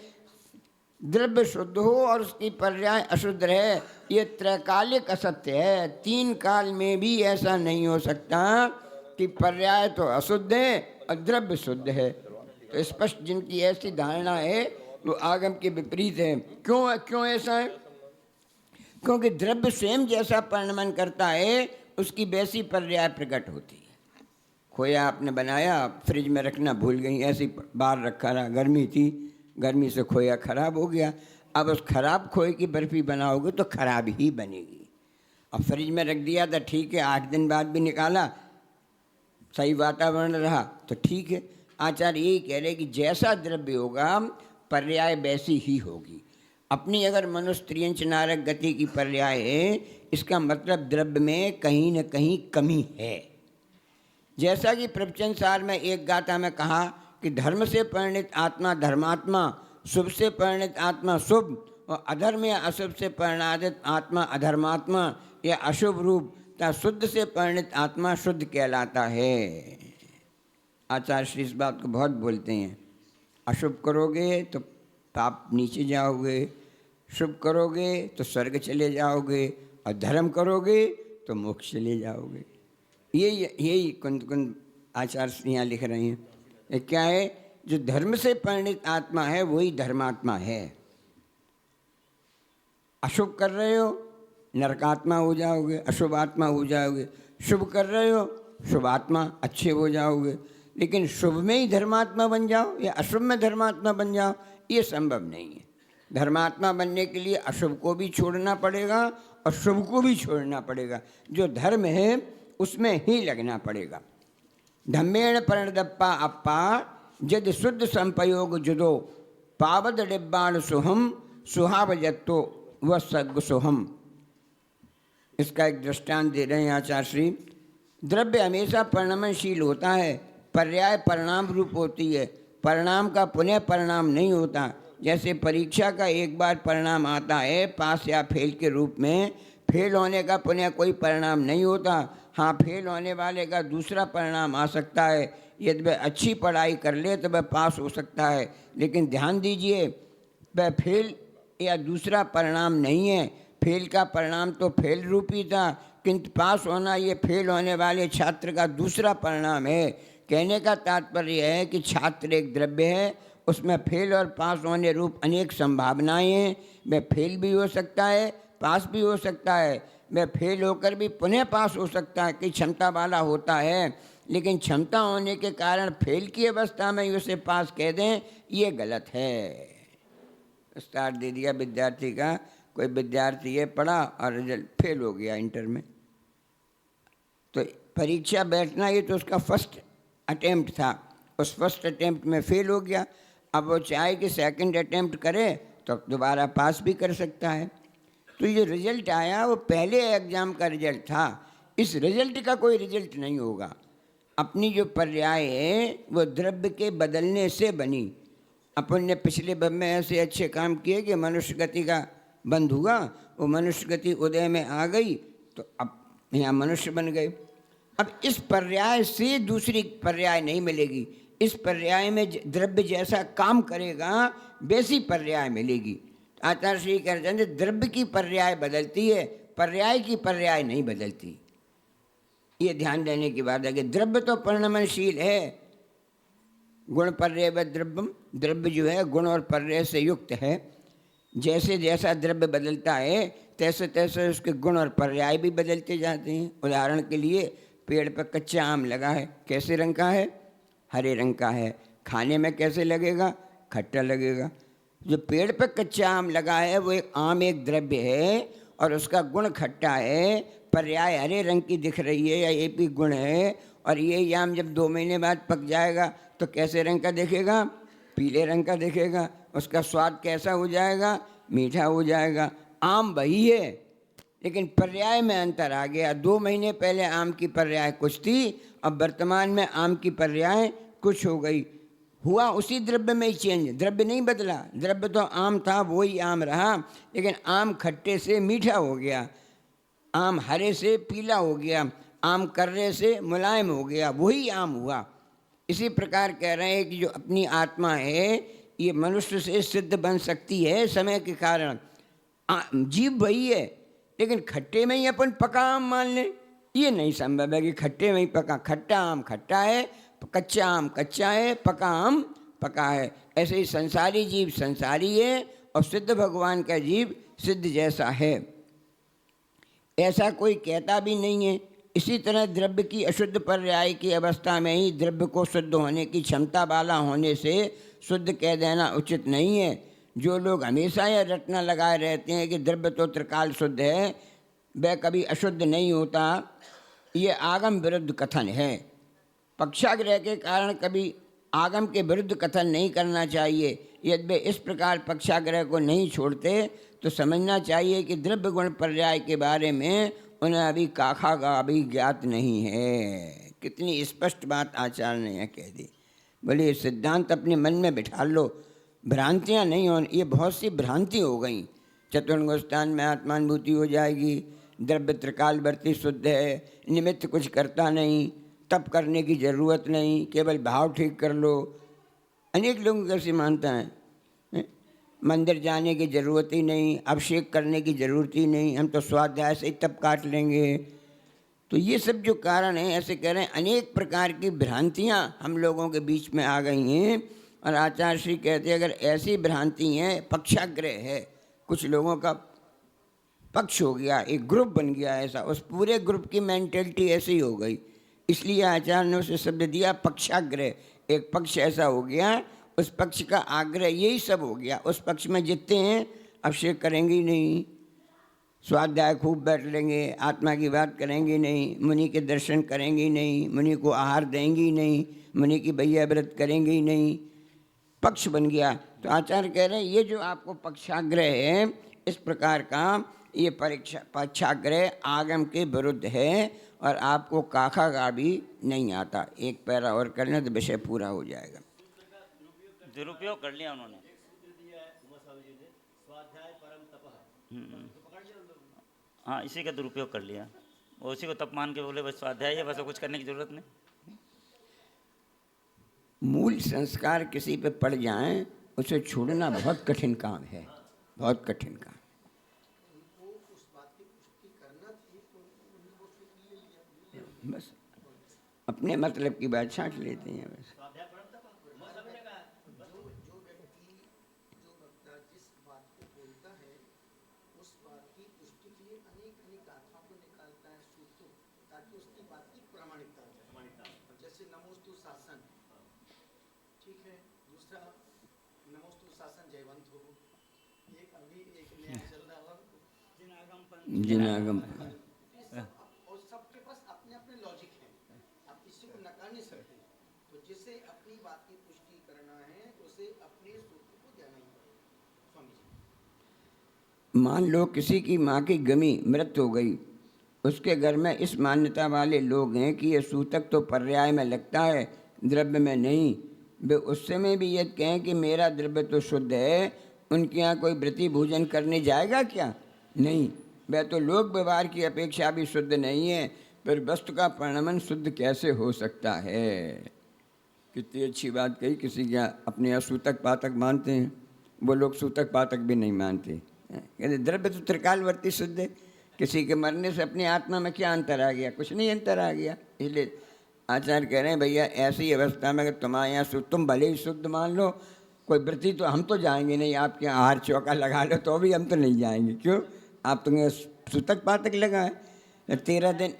द्रव्य शुद्ध हो और उसकी पर्याय अशुद्ध रहे, ये त्रैकालिक असत्य है। तीन काल में भी ऐसा नहीं हो सकता कि पर्याय तो अशुद्ध है और द्रव्य शुद्ध है। तो स्पष्ट जिनकी ऐसी धारणा है वो आगम के विपरीत है। क्यों ऐसा है? क्योंकि द्रव्य स्वयं जैसा परिणमन करता है उसकी वैसी पर्याय प्रकट होती है। खोया आपने बनाया, फ्रिज में रखना भूल गई, ऐसी बाहर रखा रहा, गर्मी थी, गर्मी से खोया खराब हो गया। अब उस खराब खोए की बर्फ़ी बनाओगे तो खराब ही बनेगी। अब फ्रिज में रख दिया था ठीक है, 8 दिन बाद भी निकाला, सही वातावरण रहा तो ठीक है। आचार्य यही कह रहे कि जैसा द्रव्य होगा पर्याय वैसी ही होगी। अपनी अगर मनुष्य त्रियंच नारक गति की पर्याय है, इसका मतलब द्रव्य में कहीं न कहीं कमी है। जैसा कि प्रवचन सार में एक गाथा में कहा कि धर्म से परिणित आत्मा धर्मात्मा, शुभ से परिणित आत्मा शुभ, और अधर्म या अशुभ से परिणित आत्मा अधर्मात्मा या अशुभ रूप तथा शुद्ध से परिणित आत्मा शुद्ध कहलाता है। आचार्य श्री इस बात को बहुत बोलते हैं। अशुभ करोगे तो पाप नीचे जाओगे, शुभ करोगे तो स्वर्ग चले जाओगे, और धर्म करोगे तो मोक्ष चले जाओगे। यही कुंद कुंद आचार्य श्री यहाँ लिख रहे हैं। ये क्या है? जो धर्म से परिणित आत्मा है वही धर्मात्मा है। अशुभ कर रहे हो नरकात्मा हो जाओगे, अशुभ आत्मा हो जाओगे। शुभ कर रहे हो शुभ आत्मा, अच्छे हो जाओगे। लेकिन शुभ में ही धर्मात्मा बन जाओ या अशुभ में धर्मात्मा बन जाओ, ये संभव नहीं है। धर्मात्मा बनने के लिए अशुभ को भी छोड़ना पड़ेगा और शुभ को भी छोड़ना पड़ेगा। जो धर्म है उसमें ही लगना पड़ेगा। धम्मेण परिणदप्पा अप्पा जद शुद्ध संपयोग जुदो पावद डिब्बाण सुहम सुहावजत्तो व सग सुहम। इसका एक दृष्टांत दे रहे हैं आचार्य श्री। द्रव्य हमेशा परिणमनशील होता है, पर्याय परिणाम रूप होती है, परिणाम का पुनः परिणाम नहीं होता। जैसे परीक्षा का एक बार परिणाम आता है पास या फेल के रूप में, फेल होने का पुनः कोई परिणाम नहीं होता। हाँ, फेल होने वाले का दूसरा परिणाम आ सकता है। यदि वह अच्छी पढ़ाई कर ले तो वह पास हो सकता है, लेकिन ध्यान दीजिए वह फेल या दूसरा परिणाम नहीं है। फेल का परिणाम तो फेल रूपी था, किंतु पास होना ये फेल होने वाले छात्र का दूसरा परिणाम है। कहने का तात्पर्य है कि छात्र एक द्रव्य है, उसमें फेल और पास होने रूप अनेक संभावनाएं हैं। वह फेल भी हो सकता है, पास भी हो सकता है, वह फेल होकर भी पुनः पास हो सकता है कि क्षमता वाला होता है। लेकिन क्षमता होने के कारण फेल की अवस्था में ही उसे पास कह दें, ये गलत है। स्टार दे दिया विद्यार्थी का, कोई विद्यार्थी ये पढ़ा और रिजल्ट फेल हो गया इंटर में, तो परीक्षा बैठना ये तो उसका फर्स्ट अटेम्प्ट था, उस फर्स्ट अटेम्प्ट में फेल हो गया। अब वो चाहे कि सेकंड अटेम्प्ट करे तो दोबारा पास भी कर सकता है। तो ये रिजल्ट आया वो पहले एग्ज़ाम का रिजल्ट था, इस रिजल्ट का कोई रिजल्ट नहीं होगा। अपनी जो पर्याय है वो द्रव्य के बदलने से बनी। अपन ने पिछले भव में ऐसे अच्छे काम किए कि मनुष्य गति का बंद हुआ, वो मनुष्य गति उदय में आ गई तो अब यहाँ मनुष्य बन गए। अब इस पर्याय से दूसरी पर्याय नहीं मिलेगी, इस पर्याय में द्रव्य जैसा काम करेगा वैसी पर्याय मिलेगी। आचार्य श्री कहते हैं द्रव्य की पर्याय बदलती है, पर्याय की पर्याय नहीं बदलती। ये ध्यान देने की बात है कि द्रव्य तो परिणमनशील है, गुण पर्याय व द्रव्यम, द्रव्य जो है गुण और पर्याय से युक्त है। जैसे जैसा द्रव्य बदलता है तैसे तैसे उसके गुण और पर्याय भी बदलते जाते हैं। उदाहरण के लिए पेड़ पर कच्चा आम लगा है, कैसे रंग का है? हरे रंग का है। खाने में कैसे लगेगा? खट्टा लगेगा। जो पेड़ पर कच्चा आम लगा है वो एक आम एक द्रव्य है और उसका गुण खट्टा है, पर्याय हरे रंग की दिख रही है या ये भी गुण है। और ये आम जब 2 महीने बाद पक जाएगा तो कैसे रंग का दिखेगा? पीले रंग का दिखेगा। उसका स्वाद कैसा हो जाएगा? मीठा हो जाएगा। आम वही है लेकिन पर्याय में अंतर आ गया। 2 महीने पहले आम की पर्याय कुछ थी, अब वर्तमान में आम की पर्याय कुछ हो गई। हुआ उसी द्रव्य में ही चेंज, द्रव्य नहीं बदला। द्रव्य तो आम था, वही आम रहा, लेकिन आम खट्टे से मीठा हो गया, आम हरे से पीला हो गया, आम कर्रे से मुलायम हो गया, वही आम हुआ। इसी प्रकार कह रहे हैं कि जो अपनी आत्मा है ये मनुष्य से सिद्ध बन सकती है समय के कारण। जीव वही है लेकिन खट्टे में ही अपन पका आम मान लें, ये नहीं संभव है कि खट्टे में ही पका। खट्टा आम खट्टा है, कच्चा आम कच्चा है, पका आम पका है। ऐसे ही संसारी जीव संसारी है और सिद्ध भगवान का जीव सिद्ध जैसा है, ऐसा कोई कहता भी नहीं है। इसी तरह द्रव्य की अशुद्ध पर्याय की अवस्था में ही द्रव्य को शुद्ध होने की क्षमता वाला होने से शुद्ध कह देना उचित नहीं है। जो लोग हमेशा यह रटना लगाए रहते हैं कि द्रव्य तो त्रिकाल शुद्ध है, वह कभी अशुद्ध नहीं होता, ये आगम विरुद्ध कथन है। पक्षाग्रह के कारण कभी आगम के विरुद्ध कथन नहीं करना चाहिए। यदि वे इस प्रकार पक्षाग्रह को नहीं छोड़ते तो समझना चाहिए कि द्रव्य गुण पर्याय के बारे में उन्हें अभी काखा का अभी ज्ञात नहीं है। कितनी स्पष्ट बात आचार्य ने यह कह दी। बोले ये सिद्धांत अपने मन में बिठा लो, भ्रांतियाँ नहीं हो। ये बहुत सी भ्रांति हो गई। चतुर्थ स्थान में आत्मानुभूति हो जाएगी, द्रव्य त्रिकालवर्ती शुद्ध है, निमित्त कुछ करता नहीं, तप करने की ज़रूरत नहीं, केवल भाव ठीक कर लो। अनेक लोग कैसे मानता है, मंदिर जाने की ज़रूरत ही नहीं, अभिषेक करने की ज़रूरत ही नहीं, हम तो स्वाध्याय से ही तप काट लेंगे। तो ये सब जो कारण है, ऐसे कह रहे हैं अनेक प्रकार की भ्रांतियाँ हम लोगों के बीच में आ गई हैं। और आचार्य श्री कहते हैं अगर ऐसी भ्रांति हैं, पक्षाग्रह है, कुछ लोगों का पक्ष हो गया, एक ग्रुप बन गया ऐसा, उस पूरे ग्रुप की मेंटेलिटी ऐसी हो गई, इसलिए आचार्य ने उसे शब्द दिया पक्षाग्रह। एक पक्ष ऐसा हो गया, उस पक्ष का आग्रह यही सब हो गया। उस पक्ष में जितने हैं अभिषेक करेंगे ही नहीं, स्वाध्याय खूब बैठ लेंगे, आत्मा की बात करेंगे नहीं, मुनि के दर्शन करेंगे ही नहीं, मुनि को आहार देंगे ही नहीं, मुनि की भैया व्रत करेंगे ही नहीं, पक्ष बन गया। तो आचार्य कह रहे हैं ये जो आपको पक्षाग्रह है, इस प्रकार का ये पक्षाग्रह आगम के विरुद्ध है और आपको काखा का भी नहीं आता। एक पैरा और करना तो विषय पूरा हो जाएगा। दुरुपयोग कर लिया उन्होंने। हाँ, इसी का दुरुपयोग कर लिया, उसी को तप मान के बोले बस स्वाध्याय है, बस कुछ करने की जरूरत नहीं। मूल संस्कार किसी पे पड़ जाएं, उसे छोड़ना बहुत कठिन काम है, बहुत कठिन काम। बस अपने मतलब की बात छांट लेते हैं बस। जैसे नमोस्तु शासन, ठीक है, दूसरा नमोस्तु शासन जयवंत हो, एक अभी एक नया चल रहा है जिनागम और सबके पास अपने अपने लॉजिक हैं, आप किसी को नकार नहीं सकते। तो जिसे अपनी बात की पुष्टि करना है उसे अपने सूत्र को देना ही पड़ेगा। स्वामी जी, मान लो किसी की माँ की गमी मृत्यु हो गई, उसके घर में इस मान्यता वाले लोग हैं कि ये सूतक तो पर्याय में लगता है, द्रव्य में नहीं। वे उस समय भी ये कहें कि मेरा द्रव्य तो शुद्ध है, उनके यहाँ कोई व्रती भोजन करने जाएगा क्या? नहीं। वह तो लोक व्यवहार की अपेक्षा भी शुद्ध नहीं है, फिर वस्तु का परिणमन शुद्ध कैसे हो सकता है? कितनी अच्छी बात कही। किसी के यहाँ अपने यहाँ सूतक पातक मानते हैं, वो लोग सूतक पातक भी नहीं मानते। कहते द्रव्य तो त्रिकालवर्ती शुद्ध है, किसी के मरने से अपनी आत्मा में क्या अंतर आ गया? कुछ नहीं अंतर आ गया। इसलिए आचार्य कह रहे हैं भैया ऐसी अवस्था में अगर तुम्हारे यहाँ तुम भले ही शुद्ध मान लो, कोई व्रती तो हम तो जाएंगे नहीं, आपके यहाँ आहार चौका लगा लो तो भी हम तो नहीं जाएंगे। क्यों? आप तुम्हें सूतक पातक लगा है 13 दिन।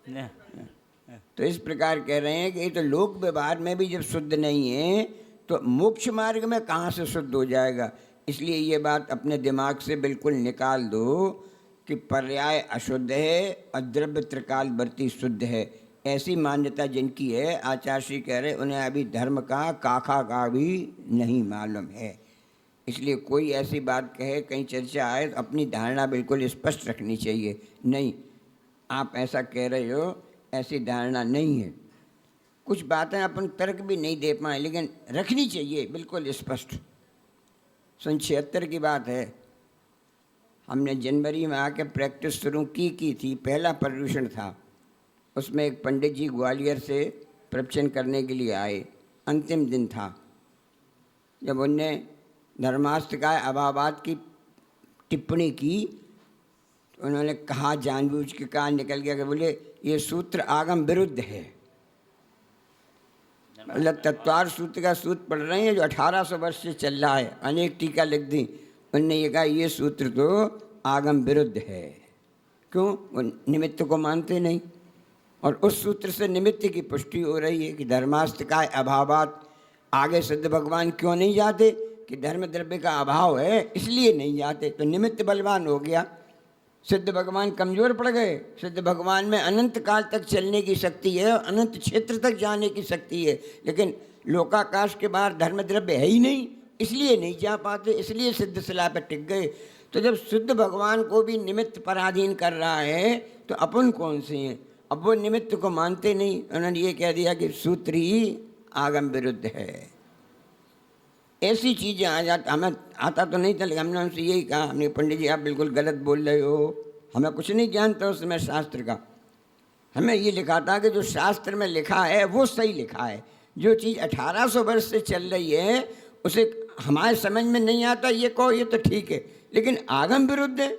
न- तो इस प्रकार कह रहे हैं कि ये तो लोक व्यवहार में भी जब शुद्ध नहीं है तो मोक्ष मार्ग में कहाँ से शुद्ध हो जाएगा? इसलिए ये बात अपने दिमाग से बिल्कुल निकाल दो कि पर्याय अशुद्ध है और द्रव्य त्रिकालवर्ती शुद्ध है। ऐसी मान्यता जिनकी है, आचार्य श्री कह रहे उन्हें अभी धर्म का काखा का भी नहीं मालूम है। इसलिए कोई ऐसी बात कहे, कहीं चर्चा आए तो अपनी धारणा बिल्कुल स्पष्ट रखनी चाहिए। नहीं, आप ऐसा कह रहे हो, ऐसी धारणा नहीं है। कुछ बातें अपन तर्क भी नहीं दे पाए, लेकिन रखनी चाहिए बिल्कुल स्पष्ट। 76 की बात है, हमने जनवरी में आके प्रैक्टिस शुरू की थी। पहला पर्यूषण था, उसमें एक पंडित जी ग्वालियर से प्रवचन करने के लिए आए। अंतिम दिन था, जब उनने धर्मास्त्र का अभावात की टिप्पणी की तो उन्होंने कहा, जानबूझ के कहा, निकल गया कि बोले ये सूत्र आगम विरुद्ध है। मतलब तत्वार सूत्र का सूत्र पढ़ रहे हैं जो 1800 वर्ष से चल रहा है, अनेक टीका लिख दी। उनने ये कहा ये सूत्र तो आगम विरुद्ध है। क्यों? वो निमित्त को मानते नहीं, और उस सूत्र से निमित्त की पुष्टि हो रही है कि धर्मास्त्र का अभावात। आगे सिद्ध भगवान क्यों नहीं जाते? कि धर्म द्रव्य का अभाव है इसलिए नहीं जाते। तो निमित्त बलवान हो गया, सिद्ध भगवान कमजोर पड़ गए। सिद्ध भगवान में अनंत काल तक चलने की शक्ति है और अनंत क्षेत्र तक जाने की शक्ति है, लेकिन लोकाकाश के बाहर धर्म द्रव्य है ही नहीं, इसलिए नहीं जा पाते, इसलिए सिद्ध शिला पर टिक गए। तो जब सिद्ध भगवान को भी निमित्त पराधीन कर रहा है तो अपन कौन से हैं? अब वो निमित्त को मानते नहीं, उन्होंने ये कह दिया कि सूत्र ही आगम विरुद्ध है। ऐसी चीज़ें आ जाता, हमें आता तो नहीं था, लेकिन हमने उनसे यही कहा, हमने पंडित जी आप बिल्कुल गलत बोल रहे हो, हमें कुछ नहीं जानता उस समय शास्त्र का। हमें ये लिखा था कि जो शास्त्र में लिखा है वो सही लिखा है। जो चीज़ 1800 वर्ष से चल रही है उसे हमारे समझ में नहीं आता, ये कहो ये तो ठीक है, लेकिन आगम विरुद्ध है।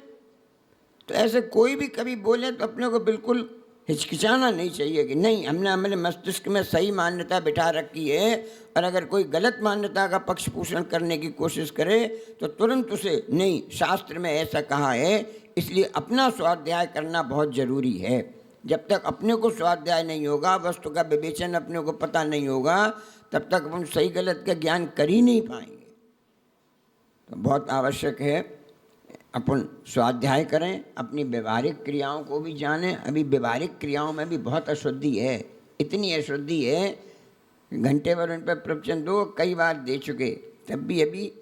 तो ऐसे कोई भी कभी बोले तो अपने को बिल्कुल हिचकिचाना नहीं चाहिए कि नहीं, हमने हमारे मस्तिष्क में सही मान्यता बिठा रखी है, और अगर कोई गलत मान्यता का पक्ष पोषण करने की कोशिश करे तो तुरंत उसे नहीं, शास्त्र में ऐसा कहा है। इसलिए अपना स्वाध्याय करना बहुत ज़रूरी है। जब तक अपने को स्वाध्याय नहीं होगा, वस्तु का विवेचन अपने को पता नहीं होगा, तब तक हम सही गलत का ज्ञान कर ही नहीं पाएंगे। तो बहुत आवश्यक है अपन स्वाध्याय करें, अपनी व्यवहारिक क्रियाओं को भी जानें। अभी व्यवहारिक क्रियाओं में भी बहुत अशुद्धि है, इतनी अशुद्धि है, घंटे भर उन पर प्रवचन दो, कई बार दे चुके, तब भी अभी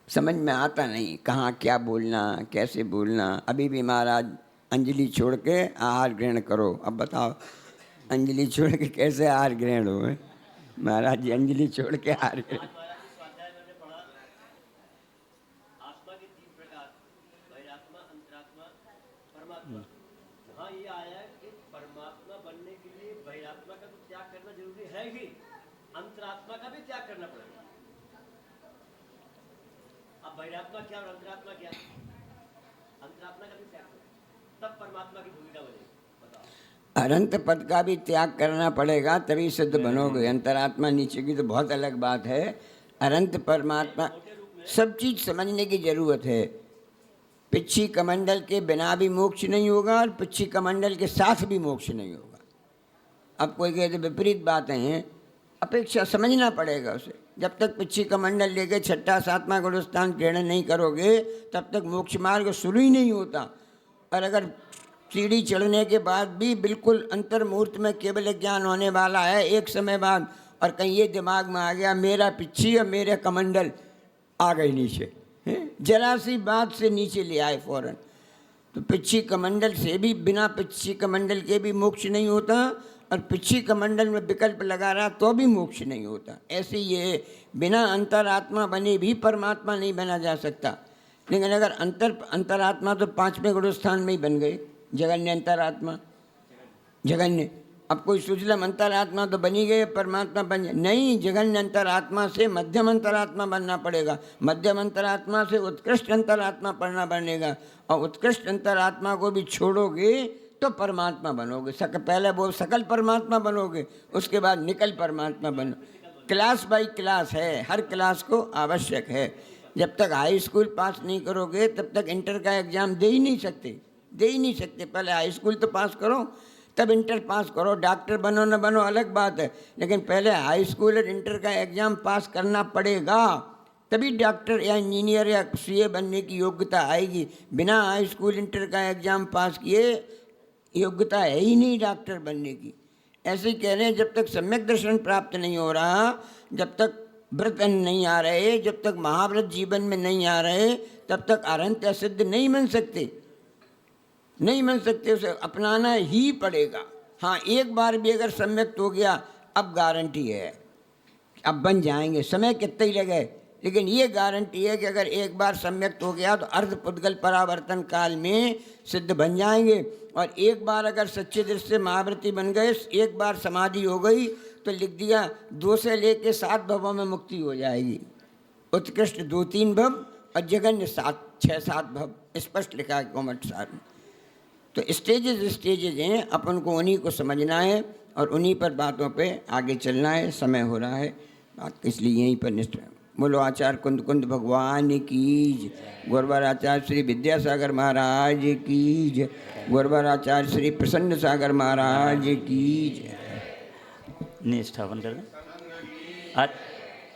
समझ में आता नहीं कहाँ क्या बोलना, कैसे बोलना। अभी भी महाराज अंजलि छोड़ के आहार ग्रहण करो। अब बताओ अंजलि छोड़ के कैसे आहार ग्रहण हो? महाराज जी अंजलि छोड़ के आहार ग्रहण। हाँ, ये आया कि परमात्मा बनने के लिए बहिरात्मा का तो त्याग करना जरूरी है ही, अंतरात्मा का भी त्याग करना पड़ेगा। अब बहिरात्मा क्या और अंतरात्मा क्या? अंतरात्मा का भी त्याग करें, तब परमात्मा की भूमिका बनेगी। बताओ। अनंत पद का भी त्याग करना पड़ेगा तभी सिद्ध बनोगे। अंतरात्मा नीचे की तो बहुत अलग बात है। अनंत परमात्मा सब चीज समझने की जरूरत है। पिच्छी कमंडल के बिना भी मोक्ष नहीं होगा और पिच्छी कमंडल के साथ भी मोक्ष नहीं होगा। अब कोई कहते विपरीत बातें हैं, अपेक्षा समझना पड़ेगा उसे। जब तक पिच्छी कमंडल लेके छठा सातवां गुणस्थान ग्रहण नहीं करोगे तब तक मोक्ष मार्ग शुरू ही नहीं होता। और अगर सीढ़ी चढ़ने के बाद भी बिल्कुल अंतर्मुहूर्त में केवल ज्ञान होने वाला है एक समय बाद, और कहीं ये दिमाग में आ गया मेरा पिच्छी और मेरे कमंडल आ गए नीचे, जरा सी बात से नीचे ले आए फौरन। तो पिच्छी कमंडल से भी, बिना पिच्छी कमंडल के भी मोक्ष नहीं होता, और पिच्छी कमंडल में विकल्प लगा रहा तो भी मोक्ष नहीं होता। ऐसे ये बिना अंतरात्मा बने भी परमात्मा नहीं बना जा सकता। लेकिन अगर अंतरात्मा तो पांचवें गुणस्थान में ही बन गए, जगन्य अंतरात्मा, जगन्य। अब कोई सुजलम अंतरात्मा तो बनी गए, परमात्मा बन जाए नहीं। जगन्य अंतरात्मा से मध्यम अंतरात्मा बनना पड़ेगा, मध्यम अंतरात्मा से उत्कृष्ट अंतरात्मा पढ़ना बनेगा, और उत्कृष्ट अंतरात्मा को भी छोड़ोगे तो परमात्मा बनोगे। पहले वो सकल परमात्मा बनोगे, उसके बाद निकल परमात्मा बनो। क्लास बाय क्लास है, हर क्लास को आवश्यक है। जब तक हाई स्कूल पास नहीं करोगे तब तक इंटर का एग्ज़ाम दे ही नहीं सकते। पहले हाई स्कूल तो पास करो तब इंटर पास करो। डॉक्टर बनो न बनो अलग बात है, लेकिन पहले हाई स्कूल और इंटर का एग्ज़ाम पास करना पड़ेगा, तभी डॉक्टर या इंजीनियर या सीए बनने की योग्यता आएगी। बिना हाई स्कूल इंटर का एग्ज़ाम पास किए योग्यता है ही नहीं डॉक्टर बनने की। ऐसे ही कह रहे हैं, जब तक सम्यक दर्शन प्राप्त नहीं हो रहा, जब तक व्रत नहीं आ रहे, जब तक महाव्रत जीवन में नहीं आ रहे, तब तक अरहंत सिद्ध नहीं बन सकते। उसे अपनाना ही पड़ेगा। हाँ, एक बार भी अगर सम्यक हो गया अब गारंटी है, अब बन जाएंगे। समय कितना ही लगे, लेकिन ये गारंटी है कि अगर एक बार सम्यक हो गया तो अर्ध पुद्गल परावर्तन काल में सिद्ध बन जाएंगे। और एक बार अगर सच्चे दृष्टि से महाव्रती बन गए, एक बार समाधि हो गई तो लिख दिया 2 से लेके 7 भवों में मुक्ति हो जाएगी। उत्कृष्ट 2-3 भव और जगन्य 6-7 भव, स्पष्ट लिखा है कोमट सार में। तो स्टेजेज हैं, अपन को उन्हीं को समझना है और उन्हीं पर बातों पे आगे चलना है। समय हो रहा है बात, इसलिए यहीं पर निष्ठा। बोलो आचार्य कुंद भगवान की जय, गुरुवर आचार्य श्री विद्यासागर महाराज की जय, गुरुवर आचार्य श्री प्रसन्न सागर महाराज की जय। निष्ठापन कर दें।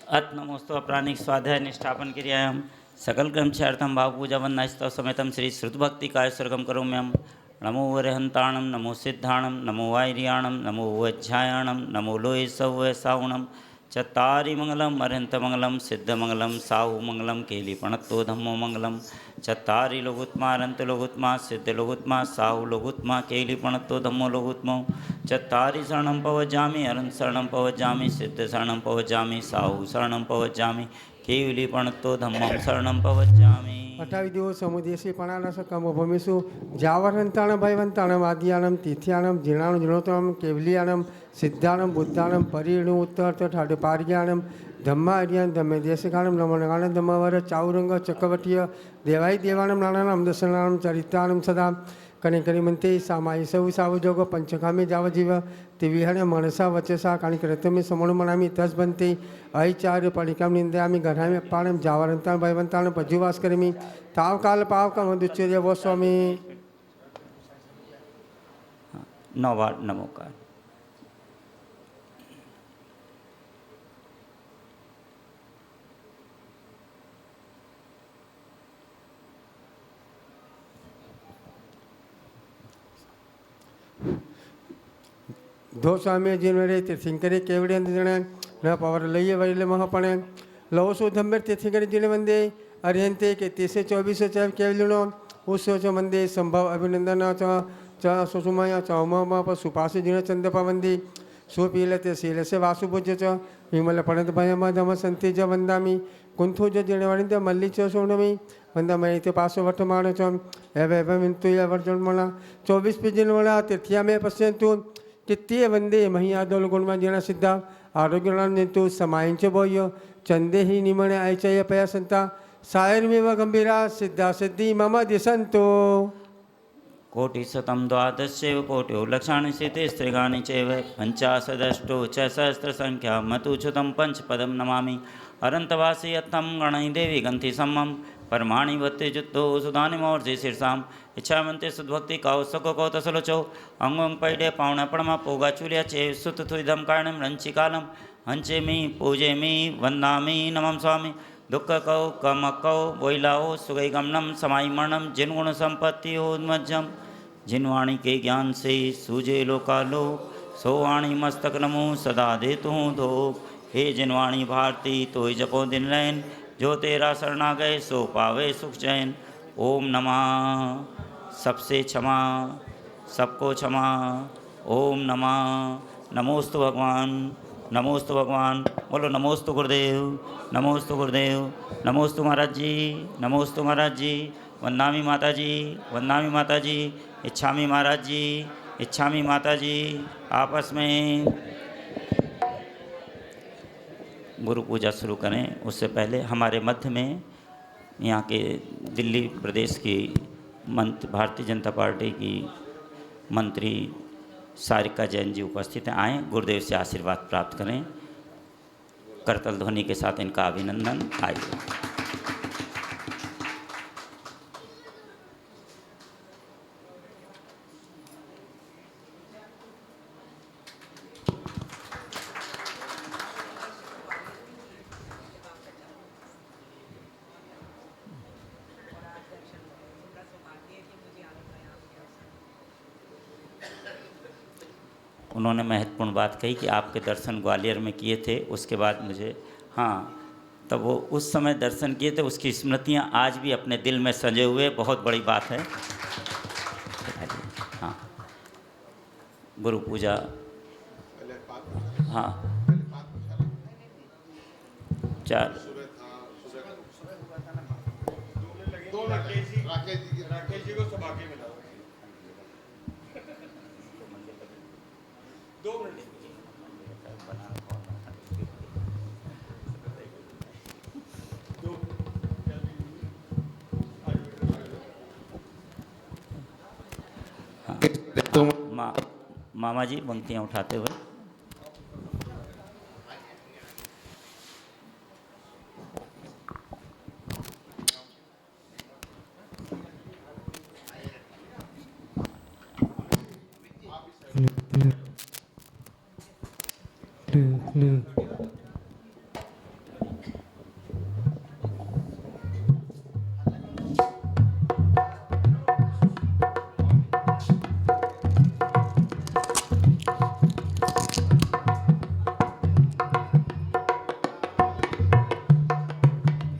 अत नमोस्तु प्राणिक स्वाध्याय निष्ठापन क्रियायाम सकल कर्मचार्थम भाव पूजा वंदनास्तव समेतम श्री श्रुत भक्ति काय स्वर्गम करोम्यहम। नमो वरहंताणम, नमो सिद्धाणम, नमो वायरियाणम, नमो वज्झायाणम, नमो लोये सौ सावणम। चत्तारि मंगलम अरहंत मंगलम, सिद्ध मंगलम, साहु मंगलम, केलीपणत्तो धम्मो मंगलम। चत्तारि लोगुत्मा, अरहंत लोगुत्मा, सिद्ध लोगुत्मा, साहु लोगुत्मा, केलीपणत्तो धम्मो लोगुत्मो। चत्तारि शरणं पवजामि, अरहंत शरणं पवजामि, सिद्ध शरणं पवजामि, साहु शरणं पवजामि, केलीपणत्तो धम्मं शरणं पवजामि। 28 दिवस समुदेशी पणानस कर्मभूमिषु जावरंताणं भयवंताणं आदियाणं तिथ्याणं जीर्णाणं जीर्णोत्तमं केवलियाणं सिद्धाणं बुद्धाणं परिणु उत्तर ठाडपार्याणं धम्मार्यान धम्मदेशकाणं नमोनगाणं धम्मवर चाउरंग चक्रवर्तीय देवाई देवाणं नानानां दर्शनानां चरित्राणं सदा कणिकरिमंते सामाई सौ सावजोग पंचकामी जावजीव तिविहण मनसा वचसा काणिकरतमे समणु मनामी तस्बंते अचार्य पणिकाम निंदयामी गढ़ामी अप्पाणम जावरंताण भयवंताण पजुवास करमी ताव काल पाव का मधुचर्य वो स्वामी। 9 बार नमोकार। धो स्वामी जिनवरे तीर्थंकरे केवड़े जण न पवर लइए वरिले महापणे लवसो धम्बर तीर्थंकरे जिने वंदे अरिहंते के 324 च केवलिनो उसो च वंदे संभव अभिनंदन च सुषुमय चौमा प सुपास जिन चंद पवंदी सुपीलते शील से वासुभुज च विमल पणत भयम धम संति ज वंदामि कुंथो ज जिणवरिंद मल्ली च सोणमी वंदमय ते पासो वर्तमान च एवं इंतु वर्जन मना 24 पिजिन वड़ा तीर्थिया में पश्यंतु कित्तीय वंदे महियादोल गुणमा जिणा सिद्धा आरोग्यनांतु समायंच बोह्य चंदे ही निमणे ऐचय पया संता सायर्मेव गंभीरा सिद्धा सिद्धि मम दिशन्तु। कोटिशतं द्वादशैव कोट्यो लक्षाणि सिते स्त्रिगाणि चैव पञ्चाशदष्टो च सहस्रसङ्ख्या मतुच्युतं पञ्चपदं नमामि। अरन्तवासी यत्थं गणै देवी गन्ति सम्मं परमाणि वत्तिजुत्तो सुधानि मोर्जि शीर्षाम् इच्छामन्ते सुद्भक्ति कौसको कौतसलोचो अंगों पैडे पावण पड़मा पोगा चूलिया चे सुत थुइधम कारणम रंचिकालम हंचेमी पूजेमी वंदामी नमम स्वामी दुख कौ कम कौ बोइलाओ सुगई गमनम समाई मरणम जिन गुण संपत्ति उन्मज्जम जिनवाणी के ज्ञान से सूजे लोकालो सो वाणी मस्तक नमो सदा दे तू धो। हे जिनवाणी भारती तो जपो दिन रैन जो तेरा शरणा गए सो पावे सुख चैन। ओम नमः सबसे क्षमा सबको क्षमा। ओम नमः नमोस्तु भगवान नमोस्तु भगवान। बोलो नमोस्तु गुरुदेव नमोस्तु गुरुदेव नमोस्तु महाराज जी नमोस्तु महाराज जी। वंदामी माता जी वंदामी माता जी इच्छामी महाराज जी इच्छामी माता जी। आपस में गुरु पूजा शुरू करें उससे पहले हमारे मध्य में यहाँ के दिल्ली प्रदेश की भारतीय जनता पार्टी की मंत्री सारिका जैन जी उपस्थित हैं। आएँ गुरुदेव से आशीर्वाद प्राप्त करें। करतल ध्वनि के साथ इनका अभिनंदन। आइए। उन्होंने महत्वपूर्ण बात कही कि आपके दर्शन ग्वालियर में किए थे, उसके बाद मुझे तब वो उस समय दर्शन किए थे, उसकी स्मृतियाँ आज भी अपने दिल में सजे हुए, बहुत बड़ी बात है। हाँ गुरु पूजा चार राकेश जी को सब आगे मिला 2 मिनट। मामा जी पंक्तियाँ उठाते हुए।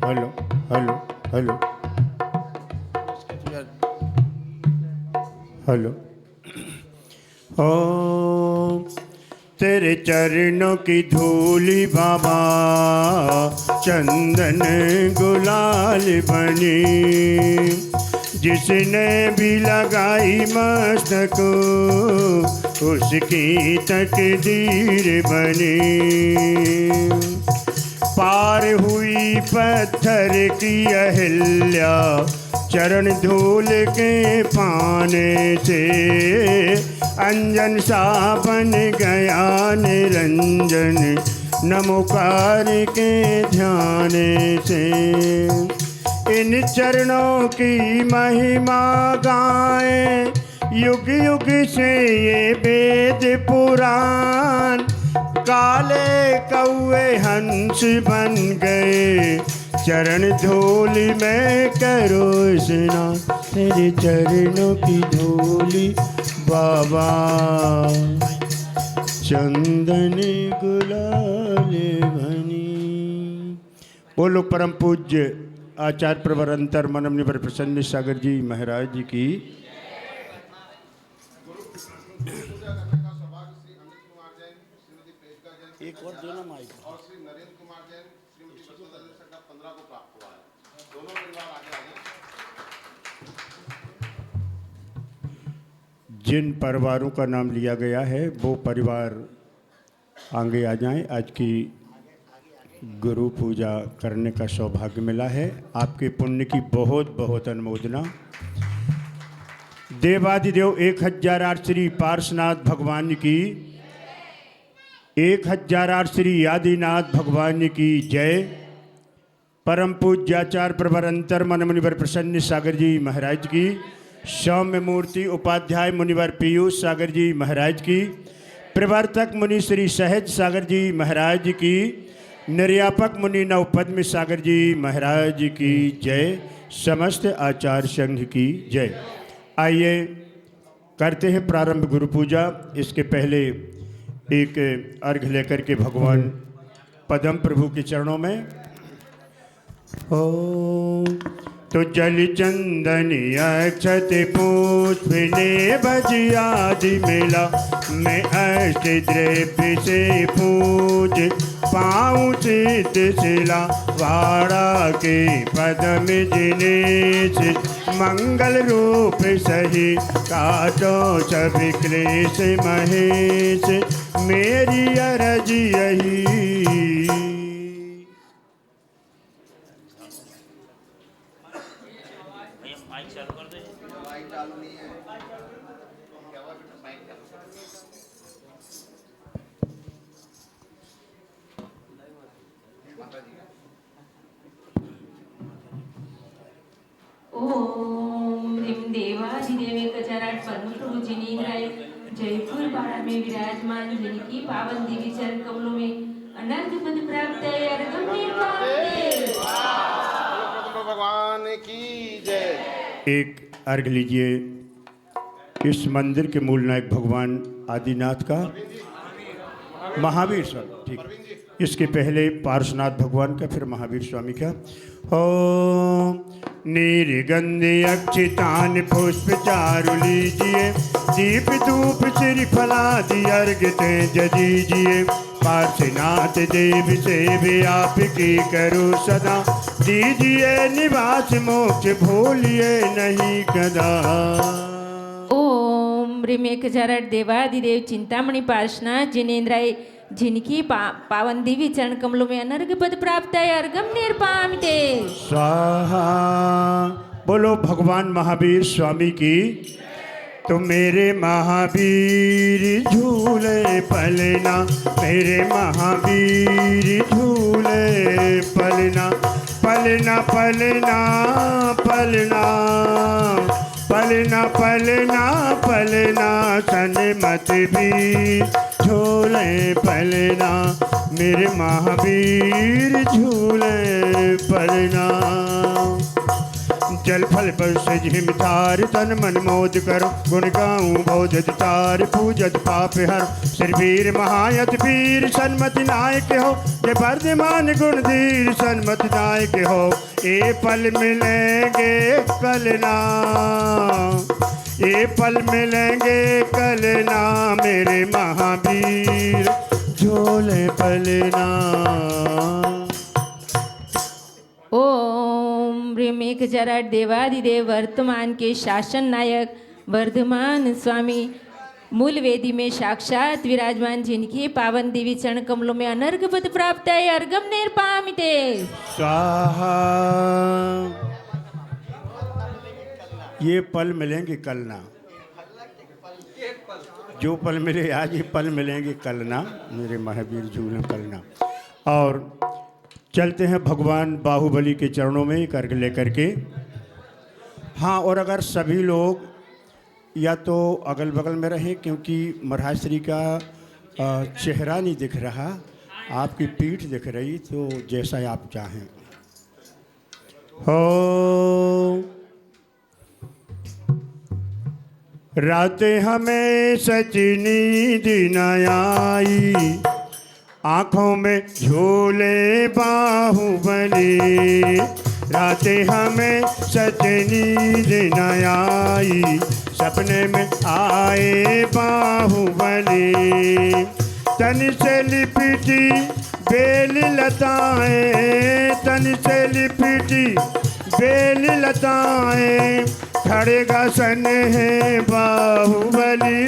Hello hello hello hello. ओ तेरे चरणों की धूली बाबा चंदन गुलाल बनी, जिसने भी लगाई मस्तक उसकी तकदीर बनी। पार हुई पत्थर की अहिल्या चरण धूल के पाने से, अंजन सा बन गया निरंजन नमोकार के ध्यान से। इन चरणों की महिमा गाएं युग युग से ये वेद पुराण, काले कौए हंस बन गए चरण धूल में करो स्नान। तेरे चरणों की धूली बाबा चंदन गुलाल बनी। बोलो परम पूज्य आचार्य प्रवर अंतर मनम निवर प्रसन्न सागर जी महाराज जी की। एक और देना माइक और श्री नरेंद्र कुमार जैन श्रीमती वसुंधरा जैन का 15 को प्राप्त हुआ है। दोनों परिवार आगे आ जाएं। जिन परिवारों का नाम लिया गया है वो परिवार आगे आ जाएं। आज की गुरु पूजा करने का सौभाग्य मिला है। आपके पुण्य की बहुत बहुत अनुमोदना। देवादिदेव 1008 श्री पार्श्वनाथ भगवान की, 1008 श्री आदिनाथ भगवान की जय। परम पूज्याचार्य प्रवर अंतर मन मुनिवर प्रसन्न सागर जी महाराज की, सौम्य मूर्ति उपाध्याय मुनिवर पीयूष सागर जी महाराज की, प्रवर्तक मुनि श्री सहज सागर जी महाराज की, निर्यापक मुनि नवपद्म सागर जी महाराज की जय। समस्त आचार्य संघ की जय। आइए करते हैं प्रारंभ गुरु पूजा। इसके पहले एक अर्घ लेकर के भगवान पदम प्रभु के चरणों में ओम। तो जल चंदन अक्षत पुष्प ने बज आदि मिला, मैं अष्ट द्रव्य से पूज पाऊँ चित शिला, वाड़ा के पदम जिनेश मंगल रूप सही, काटो सब क्लेश महेश, मेरी अरज यही। ओम ह्रीं देवाधिदेव 1008 परम प्रभु जिनेन्द्राय, जयपुर बाड़ा में विराजमान जिनकी पावन दिव्य चरण कमलों में अनंत पद प्राप्त है। अर्घम निर्वाण भगवान की जय। एक अर्घ लीजिए इस मंदिर के मूल नायक भगवान आदिनाथ का, महावीर स्वामी। ठीक, इसके पहले पार्श्वनाथ भगवान का, फिर महावीर स्वामी का। ओम निर्गंध अक्षितान पुष्प चारु लीजिए, दीप धूप श्रीफलादि अर्घ तेज दीजिए, पार्श्वनाथ देव से भी आपकी करो सदा, दीजिए निवास मोक्ष भूलिए नहीं कदा। ओम ह्रीं 1008 देवाधिदेव चिंतामणि पार्श्वनाथ जिनेन्द्राय, जिनकी पावन दिव्य चरण कमलों में अनर्घ पद प्राप्त है। अर्घम निर्पामिते स्वाहा। बोलो भगवान महावीर स्वामी की। तो मेरे महावीर झूले पलना, मेरे महावीर झूले पलना, पलना पलना पलना पलना पलना पलना, सन मत भी झूले पलना, मेरे महावीर झूले पलना। जल फल पर सजिम तार, तन मन मोद करो, गुण गाऊं बोधत तार, पूजत पाप हर, श्रीवीर महायत वीर सन्मति नायक हो, जय वर्धमान गुणधीर सन्मति नायक हो। ए पल मिलेंगे कल ना, ए पल मिलेंगे कल ना, मेरे महावीर झोले पलना। ओम ह्रीं 1008 देवाधिदेव वर्तमान के शासन नायक वर्धमान स्वामी, मूल वेदी में साक्षात विराजमान, जिनकी पावन दिव्य चरण कमलों में अनर्घ पद प्राप्त है। अर्घम निर्पामिते स्वाहा। ये पल मिलेंगे कल ना, जो पल मिले आज, ये पल मिलेंगे कल ना, मेरे महावीर झूले पलना। और चलते हैं भगवान बाहुबली के चरणों में एक अर्घ लेकर के। हाँ, और अगर सभी लोग या तो अगल बगल में रहें, क्योंकि महाराज श्री का चेहरा नहीं दिख रहा, आपकी पीठ दिख रही, तो जैसा आप चाहें। हो रातें हमें सची नींद न आई, आँखों में झूले बाहुबली, रातें हमें सची नींद न आई, सपने में आए बाहुबली, तन से लिपटी बेल लताएं, तन से लिपटी बेल लताएं, खड़ेगा सन है बाहुबली,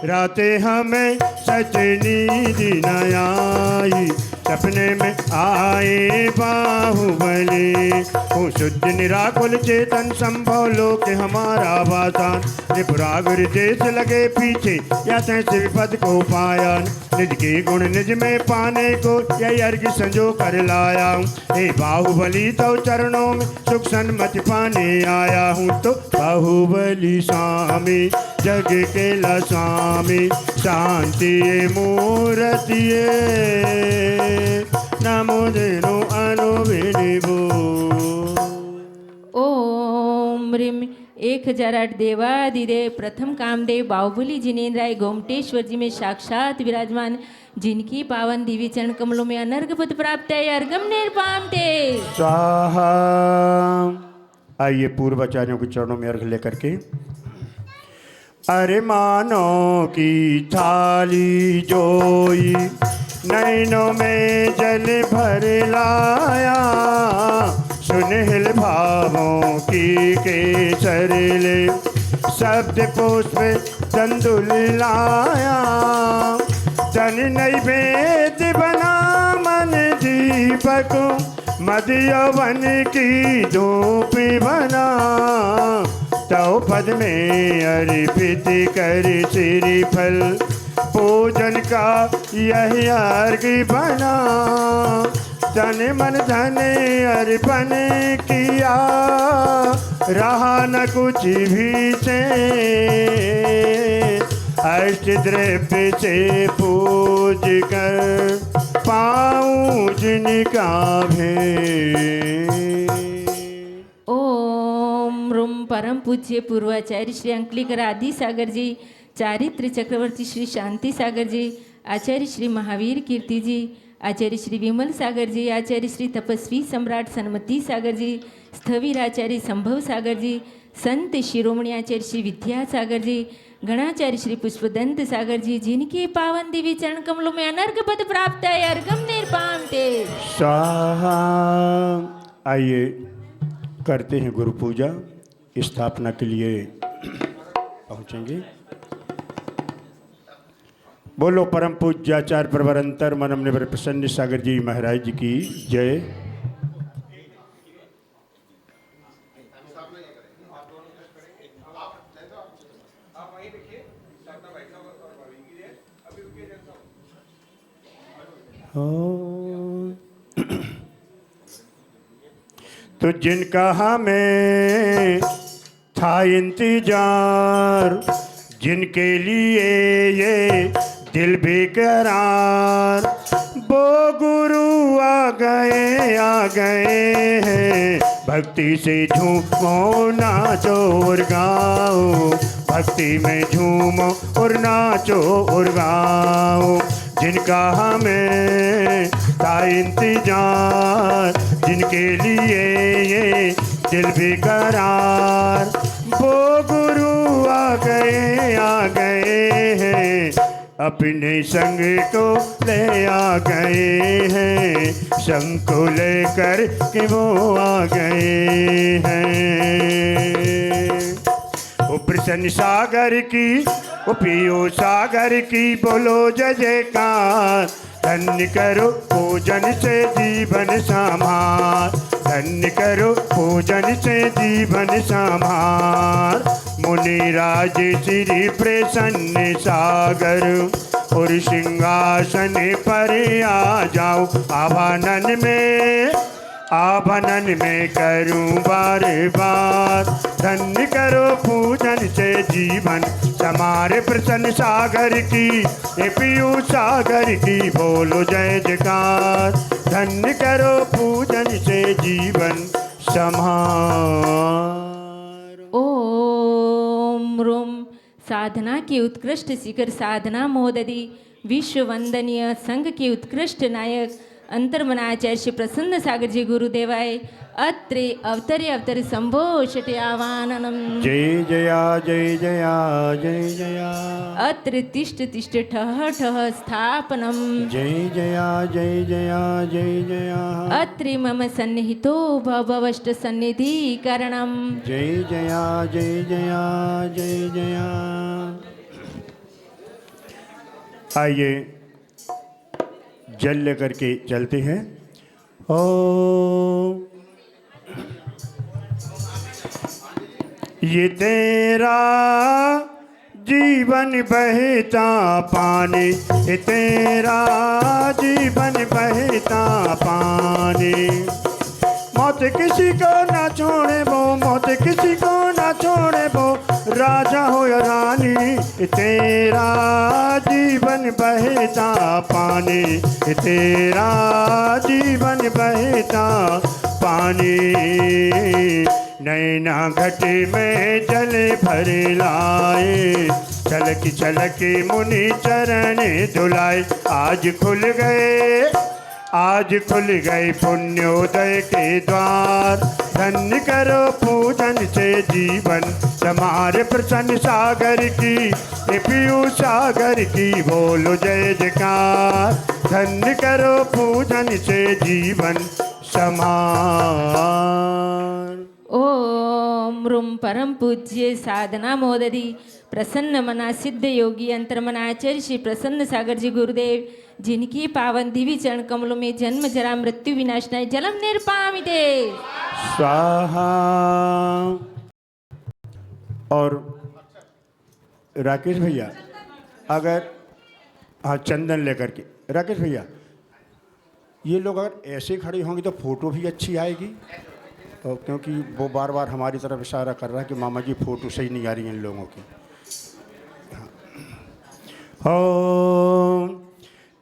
रातें हमें सच नींद न आई, सपने में आए बाहुबली। हूँ शुद्ध निराकुल चेतन संभव लोक हमारा वासान। निपुरागुर देश लगे पीछे या तैसे विपद को पाया। निज के गुण निज में पाने को यह अर्घ संजो कर लाया हूँ। हे बाहुबली तो चरणों में सुख सन्मति पाने आया हूँ। तो बाहुबली स्वामी जग के स्वामी शांति मूर्ति नमो देनो अनुविनिभो। ओम ह्रीम 1008 देवादिदेव प्रथम कामदेव बाहुबली जिनेन्द्राय गोमटेश्वर जी में साक्षात विराजमान, जिनकी पावन दिव्य चरण कमलों में अनर्घ पद प्राप्त है। अर्घम निर्पाम ते स्वाहा। आइए पूर्वाचार्यों के चरणों में अर्घ लेकर के। अरे मानो की थाली जोई नैनों में जल भर लाया। सुनहल भावों की केसर ले शब्द पुष्प तंदुल लाया। तन नैवेद बना मन दीपक मद यौवन की धूप बना। तव पद में अर्पित कर श्रीफल पूजन का यह अर्घ बना। तन मन धन अर्पण किया रहा न कुछ भी से। अष्ट द्रव्य से पूज कर पाऊं जिनका भेद। ओम रूम परम पूज्य पूर्वाचार्य श्री अंकलिकर आदि सागर जी, चारित्र चक्रवर्ती श्री शांति सागर जी, आचार्य श्री महावीर कीर्ति जी, आचार्य श्री विमल सागर जी, आचार्य श्री तपस्वी सम्राट सन्मति सागर जी, स्थविर आचार्य संभव सागर जी, संत शिरोमणि आचार्य श्री विद्या सागर जी, गणाचार्य श्री पुष्पदंत सागर जी, जिनके पावन दिव्य चरण कमलों में अनर्घ पद प्राप्त है। अर्घम निर्पाम ते स्वाहा। आइए करते हैं गुरु पूजा। स्थापना के लिए पहुँचेंगे। बोलो परम पूज्य आचार्य प्रवर अंतर मनम निवर प्रसन्न सागर जी महाराज जी की जय। तो जिनका हमें था इंतजार, जिनके लिए ये दिल बेकरार, वो गुरु आ गए हैं। भक्ति से झूमो नाचो और गाओ, भक्ति में झूमो और नाचो और गाओ। जिनका हमें था इंतजार, जिनके लिए ये दिल बेकरार, वो गुरु आ गए हैं। अपने संग को ले आ गए हैं, संग को लेकर के वो आ गए हैं। ओ प्रसन्न सागर की, ओ पियो सागर की, बोलो जय जयकार। धन्य करो पूजन से जीवन संभार, धन्य करो पूजन से जीवन संभार। मुनिराज श्री प्रसन्न सागर और सिंहासन पर आ जाओ। आभनन में करूं बार बार, धन्य करो पूजन से जीवन समारे। प्रसन्न सागर की, ये पियू सागर की, बोलो जय जयकार। धन्य करो पूजन से जीवन समार। ओम रूम साधना के उत्कृष्ट शिखर साधना मोददी, विश्व वंदनीय संघ के उत्कृष्ट नायक अंतर्मनाचार्य श्री प्रसन्न सागर जी गुरुदेवाय अत्रे अवतरे संभो शटे आवाननम। जय जया जय जया जय जया। अत्र तिष्ठ तिष्ठ ठह ठह स्थापनम। जय जया जय जया जय जया। अत्रि मम सन्निहितो भवष्ट सन्निधि करणम। जय जया जय जया जय जया। आइए जल लेकर के चलते हैं। ओ ये तेरा जीवन बहता पानी, ये तेरा जीवन बहता पानी। मौत किसी को ना छोड़े वो, मौत किसी को ना छोड़े वो, राजा हो या रानी। ये तेरा जीवन बहता पानी, ये तेरा जीवन बहता पानी। नैना घटी में जल भर लाए, छलक छलक मुनि चरण धुलाए। आज खुल गए, आज खुल गए पुण्योदय के द्वार। धन्य करो पूजन से जीवन, समार प्रसन्न सागर की, पीयू सागर की बोलो जय जयकार। धन्य करो पूजन से जीवन समार। ओम रूम परम पूज्य साधना मोदरी प्रसन्न मना सिद्ध योगी अंतर्मनाचार्य श्री प्रसन्न सागर जी गुरुदेव, जिनकी पावन दिव्य चरण कमलों में जन्म जरा मृत्यु विनाशनाय जलम निर्पामिते स्वाहा। और राकेश भैया अगर हाँ चंदन लेकर के, राकेश भैया ये लोग अगर ऐसे खड़े होंगे तो फोटो भी अच्छी आएगी। और क्योंकि वो बार बार हमारी तरफ इशारा कर रहा है कि मामा जी फ़ोटो सही नहीं आ रही है इन लोगों की। हो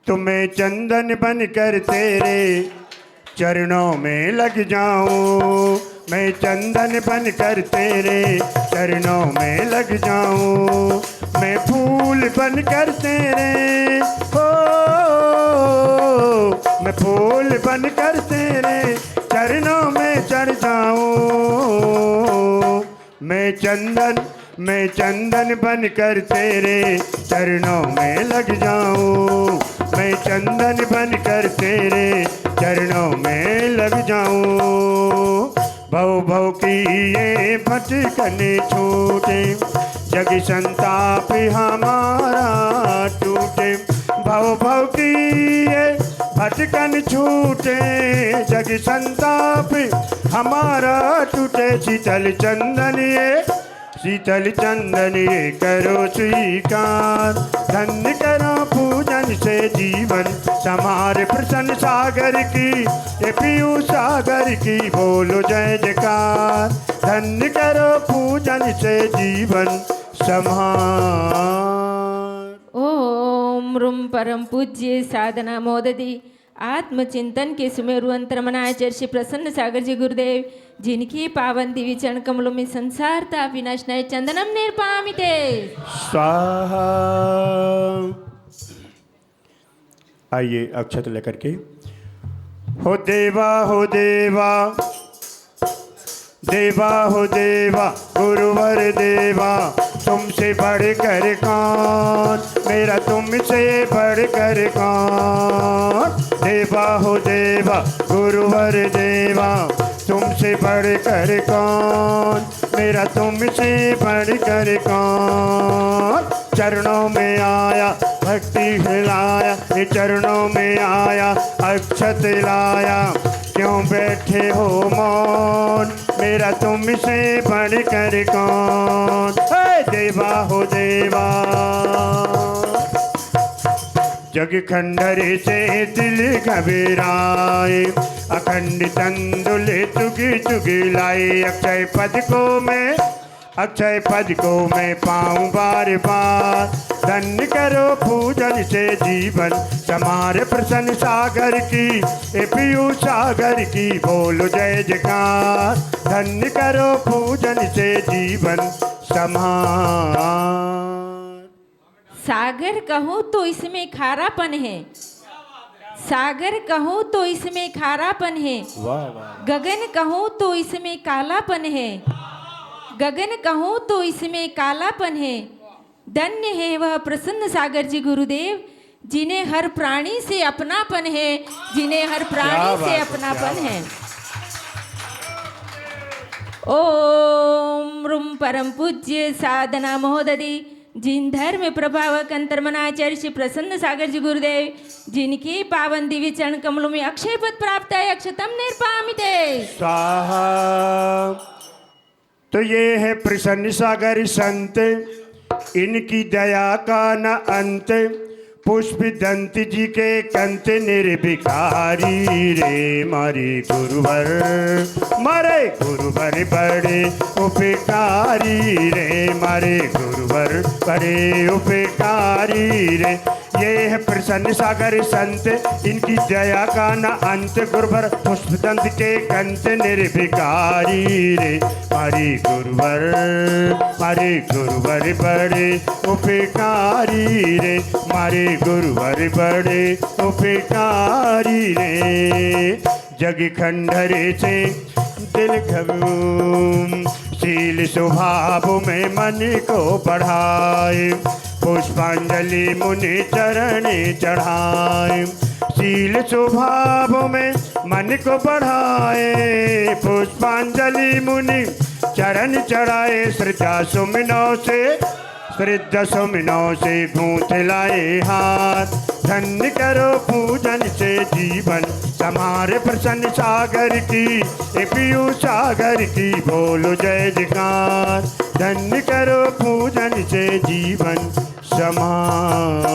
तुम्हें चंदन बन कर तेरे चरणों में लग जाऊं, मैं चंदन बन कर तेरे चरणों में लग जाऊं। मैं फूल बन कर तेरे हो, मैं फूल बन कर तेरे चरणों में चढ़ जाऊं। मैं चंदन बन कर तेरे चरणों में लग जाऊं। मैं चंदन बन कर तेरे चरणों में लग जाऊं। भव भव की ये भटकने छूटे, जग संताप हमारा टूटे। भव भव की ये भटकन छूटे, जग संताप हमारा टूटे। शीतल चंदन ये, शीतल चंदन ये करो स्वीकार। धन्य करो पूजन से जीवन, समार प्रसन्न सागर की, ये पीयू सागर की बोलो जय जयकार। धन्य करो पूजन से जीवन समार। ओम रूम परम पूज्य साधना मोददी आत्मचिंतन के सुमेरु अंतर्मनाचार्य श्री प्रसन्न सागर जी गुरुदेव, जिनकी पावन दिव्य चरण कमलों में संसार ताप विनाशनाय चंदनम निर्पामिते स्वाहा। आइए अक्षत लेकर के। हो देवा हो देवा, देवा हो देवा, गुरुवर देवा, तुमसे बढ़कर कौन, मेरा तुमसे बढ़कर कौन। देवा हो देवा, गुरुवर देवा, तुमसे बढ़कर कौन, मेरा तुमसे बढ़कर कौन। चरणों में आया भक्ति हिलाया, ये चरणों में आया अक्षत लाया। क्यों बैठे हो मौन, मेरा तुमसे बढ़कर कौन। देवा हो देवा, जग खंडर से दिल घबराए, अखंड तंदुल चुगी चुगी लाए। अक्षय पद को मैं, अक्षय पद को मैं पाऊं बार बार। धन्य करो पूजन से जीवन, समार प्रसन्न सागर की, ए पीयू सागर की बोलो जय जयकार। धन्य करो पूजन से जीवन समार। सागर कहूँ तो इसमें खारापन है, सागर कहूँ तो इसमें खारापन है। वाह वाह। गगन कहूँ तो इसमें कालापन है, गगन कहूँ तो इसमें कालापन है। धन्य है वह प्रसन्न सागर जी गुरुदेव, जिन्हें हर प्राणी से अपनापन है, जिन्हें हर प्राणी से अपनापन है। ओम रूम परम पूज्य साधना महोददी जिन धर्म प्रभावक अंतर्मनाचार्य श्री प्रसन्न सागर जी गुरुदेव जिनकी पावन दिव्य चरण कमलों में अक्षय पद प्राप्त है अक्षतम निर्पामिते स्वाहा। तो ये है प्रसन्न सागर संत, इनकी दया का न अंत। पुष्प दंत जी के कंत निर्भिकारी रे मारे गुरुवर, मारे गुरुवर बड़े उपकारी रे, मारे गुरुवर बड़े उपकारी रे। ये है प्रसन्न सागर संत, इनकी दया का न अंत। गुरुवर पुष्प दंत के कंत निर्भिकारी रे, मारे गुरुवर, मारे गुरुवर बड़े उपकारी रे, मारे गुरुवर बड़े उपकारी रे। जग खंडरे से दिल घबूम, शील स्वभाव में मन को बढ़ाए। पुष्पांजलि मुनि चरण चढ़ाए, शील स्वभाव में मन को बढ़ाए। पुष्पांजलि मुनि चरण चढ़ाए, श्रद्धा सुमिनों से, श्रद्धा सुमिनों से गूंथ लाए हाथ। धन्य करो पूजन से जीवन समारे प्रसन्न सागर की, ए पीयू सागर की बोलो जय जयकार। धन्य करो पूजन से जीवन समार।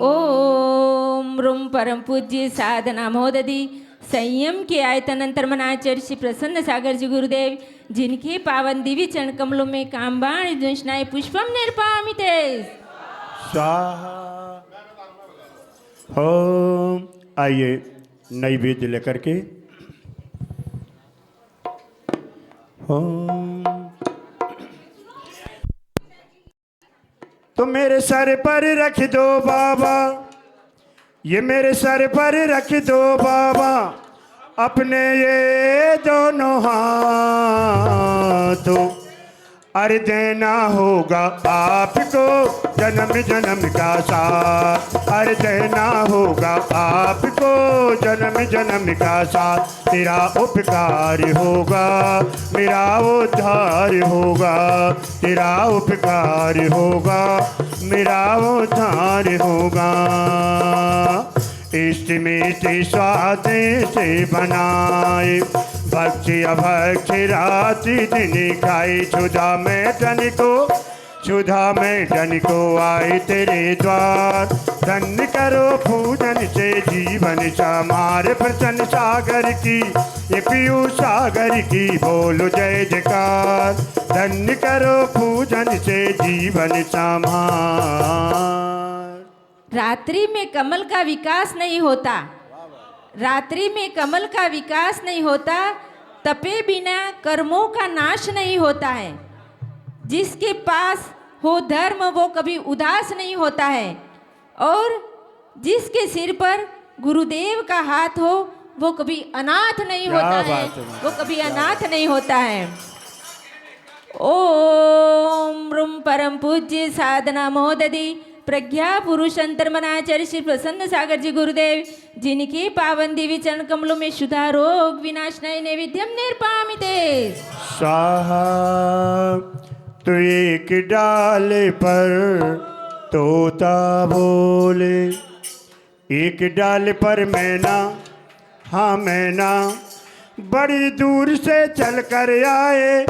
ओम रूम परम पूज्य साधना महोदधि संयम के आयतन अंतर्मनाचार्य श्री प्रसन्न सागर जी गुरुदेव जिनके पावन दिव्य चरण कमलों में कामबाण द्विषनाय पुष्पम निर्पामिते स्वाहा। ओम आइए नैवेद्य लेकर के। ओम तो मेरे सर पर रख दो बाबा, ये मेरे सर पर रख दो बाबा, अपने ये दोनों हाथों। अरे देना होगा आपको जन्म जन्म का साथ, अरे देना होगा आपको जन्म जन्म का साथ। तेरा उपकार होगा मेरा उद्धार होगा, तेरा उपकार होगा मेरा उद्धार होगा। इष्ट मिष्ट स्वाद से बनाए, भक्ति अभक्ष राति दिन खाई। क्षुधा में धन को, क्षुधा में धन को आए तेरे द्वार। धन्य करो पूजन से जीवन समार प्रसन्न सागर की, ये पीयू सागर की बोलो जय जयकार। धन्य करो पूजन से जीवन समार। रात्रि में कमल का विकास नहीं होता, रात्रि में कमल का विकास नहीं होता, तपे बिना कर्मों का नाश नहीं होता है। जिसके पास हो धर्म वो कभी उदास नहीं होता है, और जिसके सिर पर गुरुदेव का हाथ हो वो कभी अनाथ नहीं होता है, वो कभी अनाथ नहीं होता है। ओम रूम परम पूज्य साधना महोदधि प्रज्ञा पुरुष अंतर्मनाचार्य श्री प्रसन्न सागर जी गुरुदेव जिनके पावन दिव्य चरण कमलों में शुद्धा रोग विनाशनाय नैवेद्यम निर्पामिते स्वाहा। तो एक डाले पर तोता बोले, एक डाले पर मैना, हाँ मैना बड़ी दूर से चल कर आए।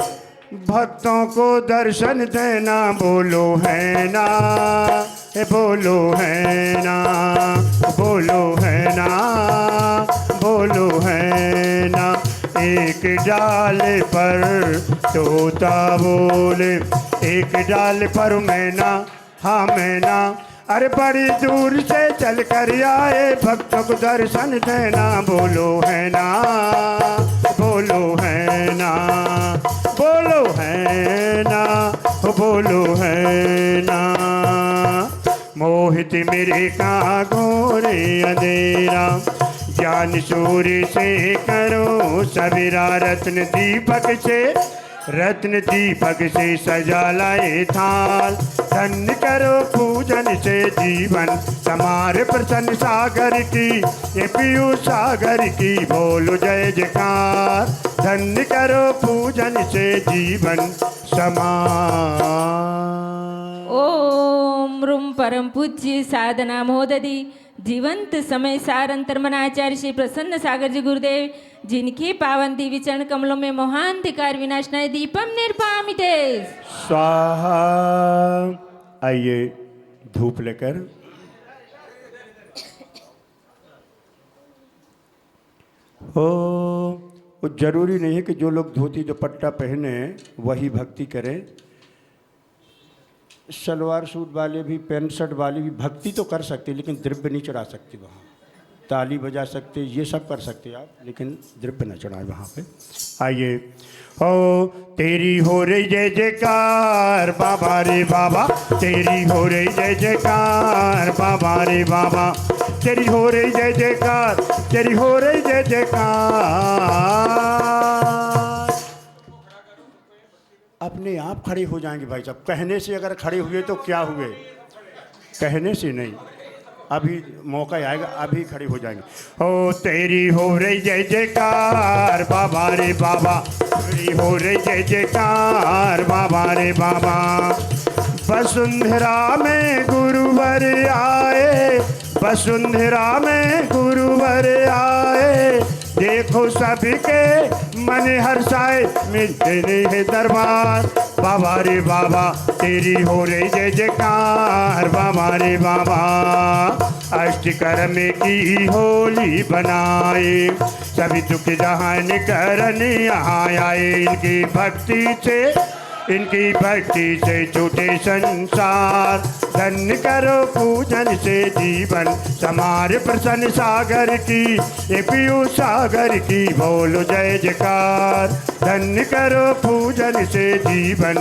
भक्तों को दर्शन देना, बोलो है ना, बोलो है ना, बोलो है ना, बोलो है ना। एक डाल पर तोता बोले, एक डाल पर मैना, हाँ मैना अरे बड़ी दूर से चल कर आए। भक्तों को दर्शन देना, बोलो है ना, बोलो है ना, बोलो है ना, बोलो है ना। मोहित मेरे का घोरे अंधेरा, ज्ञान सूर्य से करो सवेरा। रत्न दीपक से, रत्न दीपक से सजा लाए थाल। धन्य करो पूजन से जीवन समार प्रसन्न सागर की, ये पीयू सागर की बोलो जय जयकार। धन्य करो पूजन से जीवन समार। परम पूज्य साधना महोदधि जीवंत समय सार अंतर्मनाचार्य श्री प्रसन्न सागर जी गुरुदेव जिनके पावन दिव्य चरण कमलों में मोहांतिकार विनाशनाय दीपम निर्पामिते स्वाहा। आइए धूप लेकर। वो जरूरी नहीं है कि जो लोग धोती दुपट्टा पहने वही भक्ति करें। सलवार सूट वाले भी, पैंट शर्ट वाले भी भक्ति तो कर सकते, लेकिन द्रव्य नहीं चढ़ा सकते। वहाँ ताली बजा सकते, ये सब कर सकते आप, लेकिन द्रव्य न चढ़ाए वहाँ पे। आइए। ओ तेरी हो रही जय जयकार बाबा रे बाबा, तेरी हो रही जय जयकार बाबा रे बाबा, तेरी हो रही जय जयकार, तेरी हो रही जय जयकार। अपने आप खड़े हो जाएंगे भाई साहब। कहने से अगर खड़े हुए तो क्या हुए, कहने से नहीं, अभी मौका आएगा, अभी खड़े हो जाएंगे। ओ तेरी हो रही जय जयकार बाबा रे बाबा, तेरी हो रही जय जयकार बाबा रे बाबा। वसुंधरा में गुरुवर आए, वसुंधरा में गुरुवर आए, देखो सबके मन हर्षाए, मिलते नहीं दरबार बाबा रे बाबा, तेरी हो रही जय जयकार बाबा रे बाबा। अष्टकर्म की होली बनाए, सभी दुख जहान करन यहाँ आए, इनकी भक्ति से, इनकी भक्ति से छूटे संसार, धन्य करो पूजन से जीवन समार। प्रसन्न सागर की, ये पीयू सागर की, बोलो जय जयकार, धन्य करो पूजन से जीवन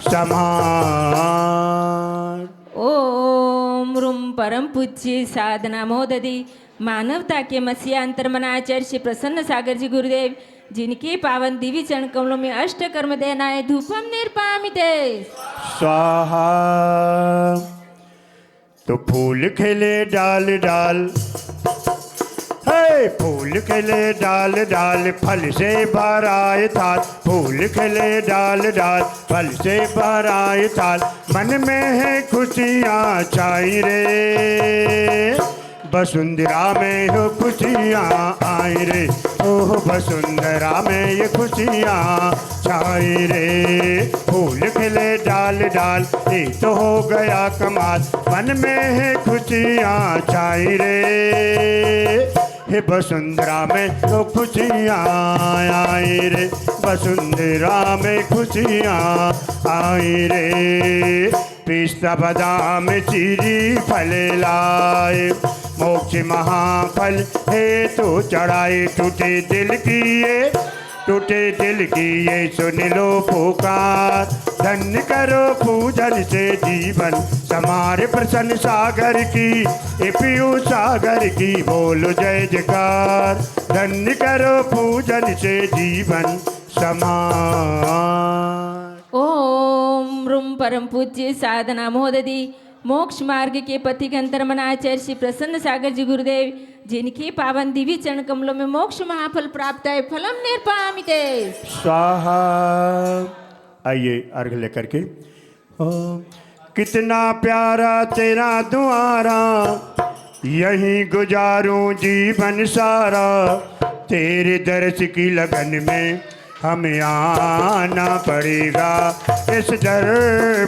समार। ओम रूम परम पूज्य साधना महोदधि मानवता के मसीहा अंतर्मनाचार्य श्री प्रसन्न सागर जी गुरुदेव जिनके पावन दिव्य चरण कमलों में अष्ट कर्म देनाए धूपम निर्पामिते स्वाहा। तो फूल खिले डाल डाल, हे फूल खिले डाल डाल, फल से भराए थाल, फूल खिले डाल डाल, फल से भराए थाल, मन में है खुशियाँ छाई रे, वसुंधरा में हो खुशियाँ आई रे, ओह वसुंधरा में ये खुशियाँ छाई रे। फूल खिले डाल डाल, ये तो हो गया कमाल, मन में है खुशियाँ छाई रे, हे वसुंधरा में तो खुशियाँ आई रे, वसुंधरा में खुशियाँ आई रे। पिस्ता बादाम चीरी फल लाए, मोक्ष महाफल है तो चढ़ाए, टूटे दिल की ये, टूटे दिल की ये सुन लो पुकार, धन्य करो पूजन से जीवन समारे। प्रसन्न सागर की, ये पीयू सागर की, बोलो जय जयकार, धन्य करो पूजन से जीवन समार। ओम रूम परम पूज्य साधना महोदधि मोक्ष मार्ग के पथिक अंतर्मनाचार्य श्री प्रसन्न सागर जी गुरुदेव जिनके पावन दिव्य चरण कमलों में मोक्ष महाफल प्राप्त है, फलम निर्पामिते स्वाहा। आइए अर्घ लेकर के। कितना प्यारा तेरा द्वारा, यहीं गुजारूं जीवन सारा, तेरे दर्श की लगन में हमें आना पड़ेगा, इस दर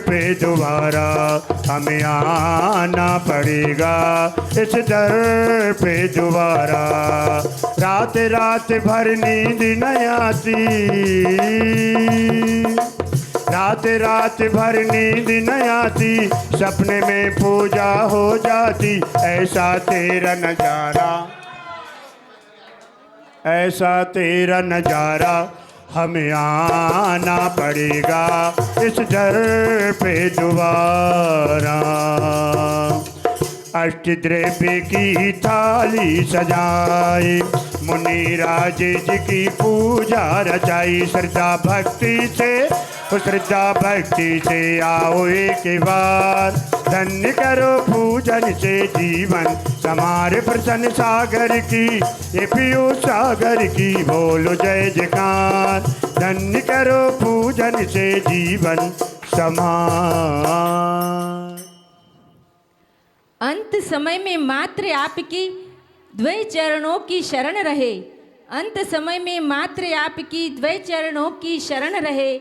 पे दोबारा हमें आना पड़ेगा, इस दर पे दोबारा। रात रात भर नींद न आती, रात रात भर नींद न आती, सपने में पूजा हो जाती, ऐसा तेरा नजारा, ऐसा तेरा नजारा, हमें आना पड़ेगा इस दर पे दोबारा। अष्टद्रव्य की थाली सजाई, मुनिराज जी की पूजा रचाई, श्रद्धा भक्ति से, श्रद्धा भक्ति से आओ एक बार, धन्य करो पूजन से जीवन समारे। प्रसन्न सागर की, ये पीयू सागर की, बोलो जय जयकार, धन्य करो पूजन से जीवन समार। समय में मात्र आपकी द्वै चरणों की शरण रहे, अंत समय में मात्र आपकी द्वै चरणों की शरण रहे।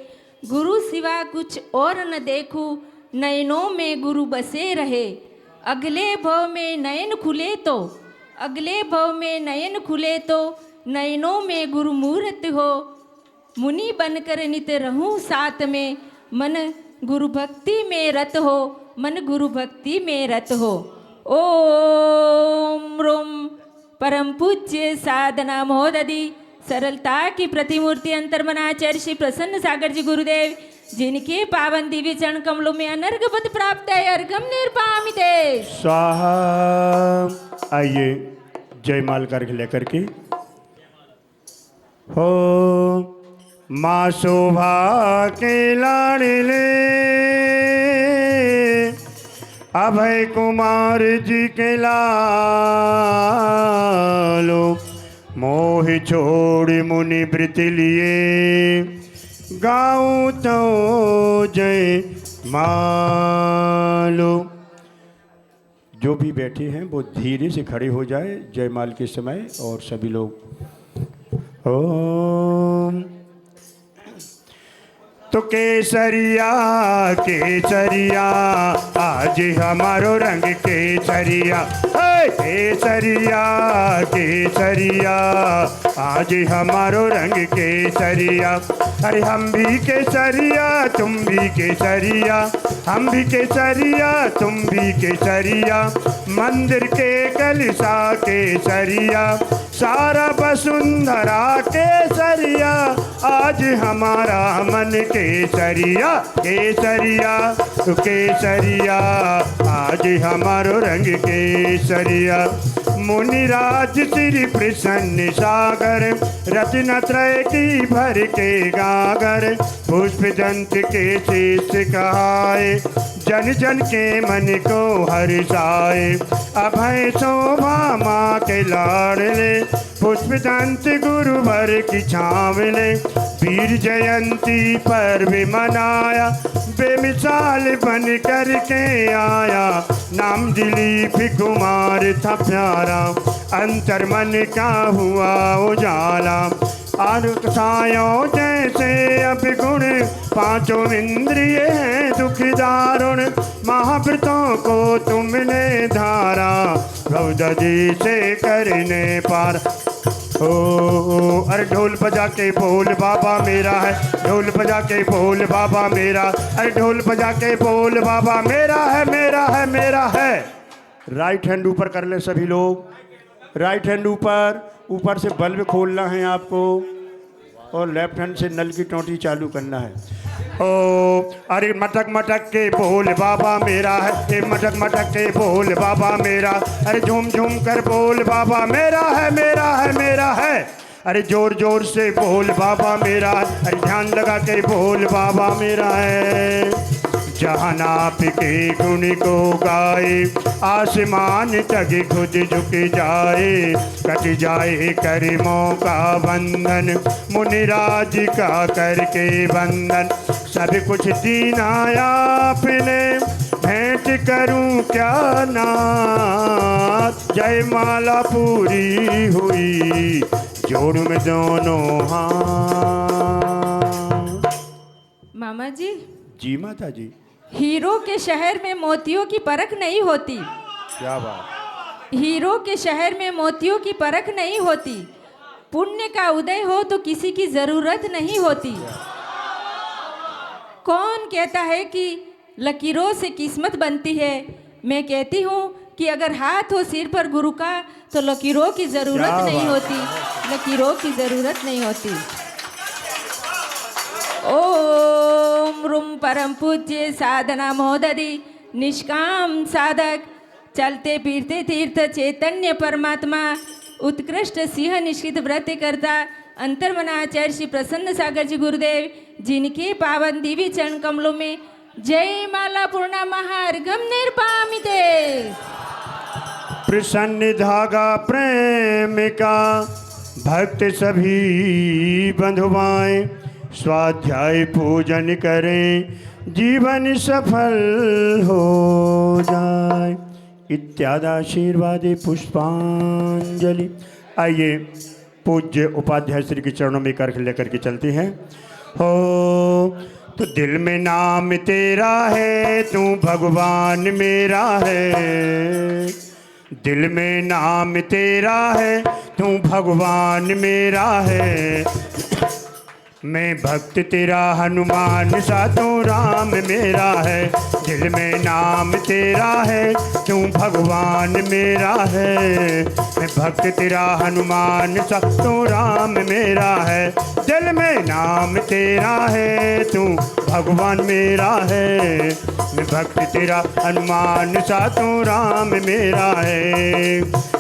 गुरु सिवा कुछ और न देखूं, नयनों में गुरु बसे रहे। अगले भव में नयन खुले तो, अगले भव में नयन खुले तो, नयनों में गुरु मूर्त हो। मुनि बनकर नित रहूं साथ में, मन गुरु भक्ति में रत हो, मन गुरु भक्ति में रत हो। ओम रोम परम पूज्य साधना महोदधि सरलता की प्रतिमूर्ति अंतर्मनाचार्य श्री प्रसन्न सागर जी गुरुदेव, जिनके पावन दिव्य चरण कमलों में अनर्घ पद प्राप्त है, अर्घम निर्पामिते स्वाहा। आइए जयमाल कर लेकर के हो। माँ शोभा के लाडले अभय कुमार जी के लालो, मोह छोड़ मुनि व्रत लिए, गाऊं तो जय मालो। जो भी बैठे हैं वो धीरे से खड़े हो जाए जयमाल के समय, और सभी लोग ओम। तो केसरिया केसरिया आज हमारो रंग केसरिया, केसरिया केसरिया आज हमारो रंग केसरिया। अरे हम भी केसरिया तुम भी केसरिया, हम भी केसरिया तुम भी केसरिया। मंदिर के कलशा केसरिया, सारा वसुंधरा केसरिया आज हमारा मन केसरिया। केसरिया तो केसरिया आज हमारो रंग केसरिया। मुनिराज श्री प्रसन्न सागर, रत्न त्रय की भर के गागर। पुष्प दंत के शीश कहाए, जन जन के मन को हर्षाए। अभय शोभा माँ के लाडले, पुष्प दंत गुरु भर की छावले। वीर जयंती पर भी मनाया, बेमिसाल बन कर के आया। नाम दिलीप कुमार था प्यारा, अंतर मन का हुआ उजाला। आरुत सायों जैसे अब गुण, पांचों इंद्रिय हैं दुख दारुण। महाव्रतों को तुमने धारा, भवदधी से करने पार। ओ अरे ढोल बजा के बोल बाबा मेरा है, ढोल बजा के बोल बाबा मेरा। अरे ढोल बजा के बोल बाबा मेरा है, मेरा है, मेरा है। राइट हैंड ऊपर कर ले सभी लोग, राइट हैंड ऊपर, ऊपर से बल्ब खोलना है आपको, और लेफ्ट हैंड से नल की टोंटी चालू करना है। ओ अरे मटक मटक के बोल बाबा मेरा है, ए मटक मटक के बोल बाबा मेरा। अरे झूम झूम कर बोल बाबा मेरा है, मेरा है, मेरा है। अरे जोर जोर से बोल बाबा मेरा है, अरे ध्यान लगा के बोल बाबा मेरा है। जहाँ नाप के गुण को गाए, आसमान तक खुद झुक जाए। कट जाए कर्मों का बंधन, मुनिराज का करके बंधन। सब कुछ दीना आपने, भेंट करूं क्या नाथ। जय माला पूरी हुई, जोड़ में दोनों हाथ। मामा जी। जी माता जी। हीरो के शहर में मोतियों की परख नहीं होती। क्या बात। हीरो के शहर में मोतियों की परख नहीं होती। पुण्य का उदय हो तो किसी की जरूरत नहीं होती। कौन कहता है कि लकीरों से किस्मत बनती है? मैं कहती हूँ कि अगर हाथ हो सिर पर गुरु का तो लकीरों की जरूरत नहीं होती, लकीरों की जरूरत नहीं होती। ओम रूम परम पूज्य साधना महोदधि निष्काम साधक, चलते फिरते तीर्थ चैतन्य परमात्मा, उत्कृष्ट सिंह निश्चित व्रत करता अंतर्मनाचार्य श्री प्रसन्न सागर जी गुरुदेव, जिनके पावन दिव्य चरण कमलों में जय माला पूर्णा महार्घम निर्पामिते। प्रसन्न धागा प्रेम का भक्त सभी बंधुआएं, स्वाध्याय पूजन करें जीवन सफल हो जाए। इत्यादि आशीर्वादे पुष्पांजलि। आइए पूज्य उपाध्याय श्री के चरणों में कर लेकर के चलते हैं। हो तो दिल में नाम तेरा है, तू भगवान मेरा है। दिल में नाम तेरा है, तू भगवान मेरा है। मैं भक्त तेरा हनुमान सा, तू राम मेरा है। दिल में नाम तेरा है, तू भगवान मेरा है। मैं भक्त तेरा हनुमान सा, तू राम मेरा है। दिल में नाम तेरा है, तू भगवान मेरा है। मैं भक्त तेरा हनुमान सा, तू राम मेरा है।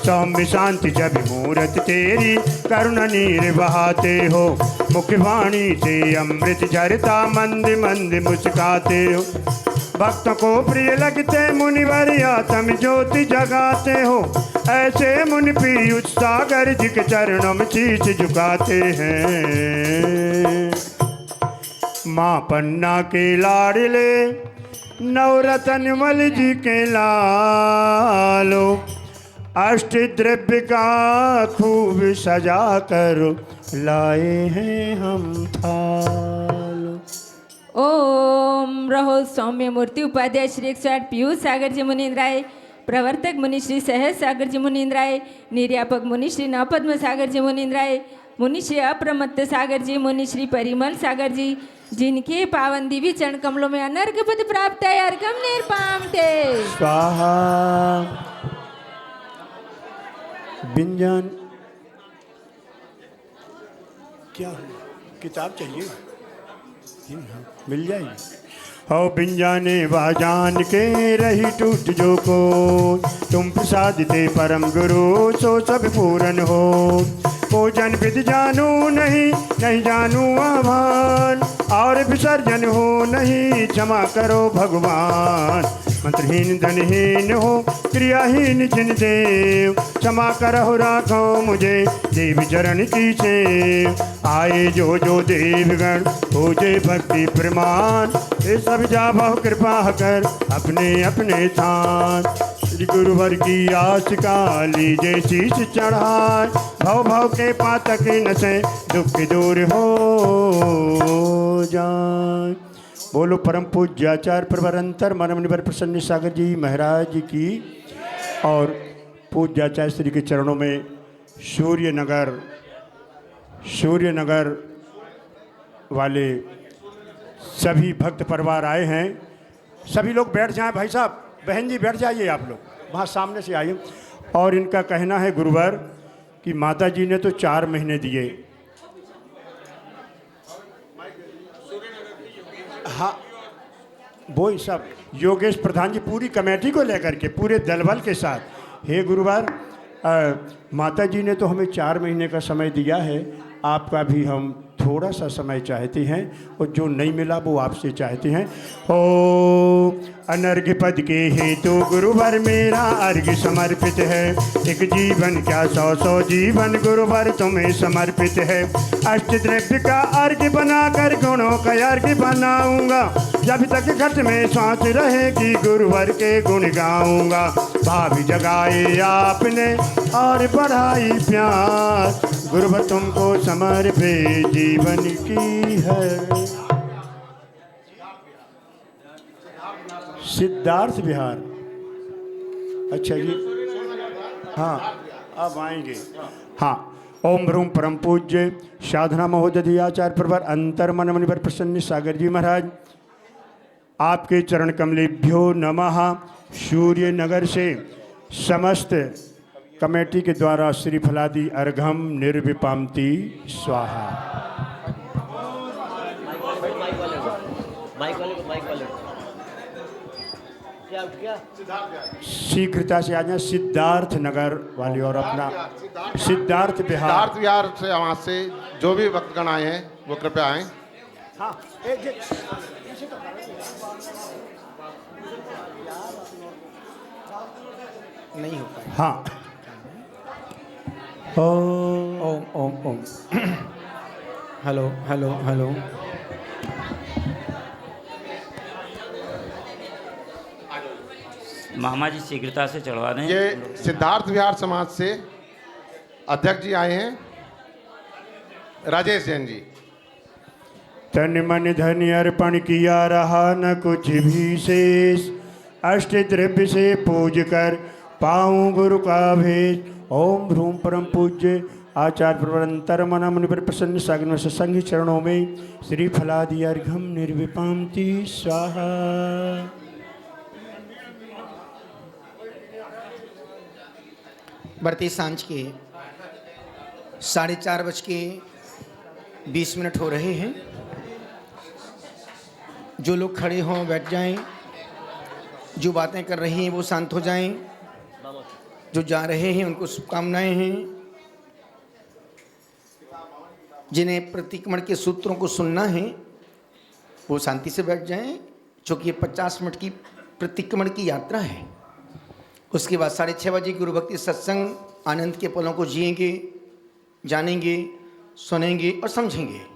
सौम्य शांति जब मूरत तेरी, करुणा नीर बहाते हो। मुखवाणी से अमृत झरता, मंद मंद मुस्काते हो। भक्तों को प्रिय लगते मुनिवर, आत्म ज्योति जगाते हो। ऐसे मुनि पीयूष सागर जी के चरणों में शीश झुकाते हैं। माँ पन्ना के लाडले नवरतन मल जी के लालो, अष्ट द्रव्य का खूब सजा कर लाए हैं हम थाल। ओम रहो सौम्य मूर्ति उपाध्याय श्री 108 पीयूष सागर जी मुनीन्द्राय, प्रवर्तक मुनि श्री सहज सागर जी मुनीन्द्राय, निर्यापक मुनि श्री नवपद्म सागर जी मुनीन्द्राय, मुनि श्री अप्रमत्त सागर जी, मुनि श्री परिमल सागर जी, जिनके पावन दिव्य चरण कमलों में अनर्घ पद प्राप्त है। अर्घम निर्पामते स्वाहा। बिंजन क्या किताब चाहिए? मिल जाएगी। हो बिंजाने बाजान के रही टूट जो को, तुम प्रसाद ते परम गुरु सो सब पूरन हो। पूजन विधि जानू नहीं, नहीं जानू आभान, और विसर्जन हो नहीं, क्षमा करो भगवान। मंत्रहीन धनहीन हो, क्रियाहीन जिन देव, क्षमा करहो राखो मुझे देव चरण की से। आए जो जो देवगण पूजे भक्ति प्रमाण, ये सब जा बहु कृपा कर अपने अपने स्थान। श्री गुरुवर की आस का लीजे शीश चढ़ाए, भव भव के पातक नसे दुख दूर हो जाए। बोलो परम पूज्य आचार्य प्रवर अंतर मनमुनिवर प्रसन्न सागर जी महाराज जी की। और पूज्य आचार्य श्री के चरणों में सूर्यनगर वाले सभी भक्त परिवार आए हैं। सभी लोग बैठ जाएं। भाई साहब, बहन जी बैठ जाइए, आप लोग वहाँ सामने से आइए। और इनका कहना है गुरुवर कि माता जी ने तो 4 महीने दिए। हाँ, वो सब योगेश प्रधान जी पूरी कमेटी को लेकर के पूरे दलबल के साथ, हे गुरुवार माता जी ने तो हमें 4 महीने का समय दिया है, आपका भी हम थोड़ा सा समय चाहते हैं, और जो नहीं मिला वो आपसे चाहते हैं। ओ अनर्घ पद के हेतु गुरुवर मेरा अर्घ समर्पित है। एक जीवन क्या 100 जीवन गुरुवर तुम्हें समर्पित है। अष्ट द्रव्य का अर्घ बनाकर गुणों का अर्घ बनाऊंगा, जब तक घट में सांस रहेगी गुरुवर के गुण गाऊंगा। भाभी जगाए आपने और बढ़ाई प्यार, गुरुवर तुमको समर्पित जीवन की है। सिद्धार्थ विहार, अच्छा जी, हाँ अब आएंगे। हाँ, ओम भ्रूम परम पूज्य साधना महोदय आचार्य प्रवर अंतर मन मुनिवर प्रसन्न सागर जी महाराज, आपके चरण कमलेभ्यो नमः। सूर्य नगर से समस्त कमेटी के द्वारा श्रीफलादि अर्घम निर्विपामति स्वाहा। शीघ्रता से आ जाए सिद्धार्थ नगर वाली और अपना सिद्धार्थ विहार से वहाँ से जो भी भक्तगण आए हैं वो कृपया आए। हाँ, नहीं हो पाए। हाँ, Om Om Om. Hello hello hello. मामा जी शीघ्रता से चढ़वा दें। ये सिद्धार्थ विहार समाज से अध्यक्ष जी आए हैं, राजेश जैन जी। तन मन धन अर्पण किया रहा न कुछ भी शेष, अष्ट द्रव्य से पूज कर पाऊँ गुरु का भेष। ओम भ्रूम परम पूज्य आचार्य प्रवरंतर मन मुनि पर प्रसन्न सागन सत्संग चरणों में श्री फलादि अर्घम निर्विपामति स्वाहा। बढ़ती सांझ के 4:30 हो रहे हैं। जो लोग खड़े हों बैठ जाएं, जो बातें कर रहे हैं वो शांत हो जाएं, जो जा रहे हैं उनको शुभकामनाएं हैं। जिन्हें प्रतिक्रमण के सूत्रों को सुनना है वो शांति से बैठ जाएं, क्योंकि ये 50 मिनट की प्रतिक्रमण की यात्रा है। उसके बाद 6:30 बजे गुरु भक्ति सत्संग आनंद के पलों को जिएंगे, जानेंगे, सुनेंगे और समझेंगे।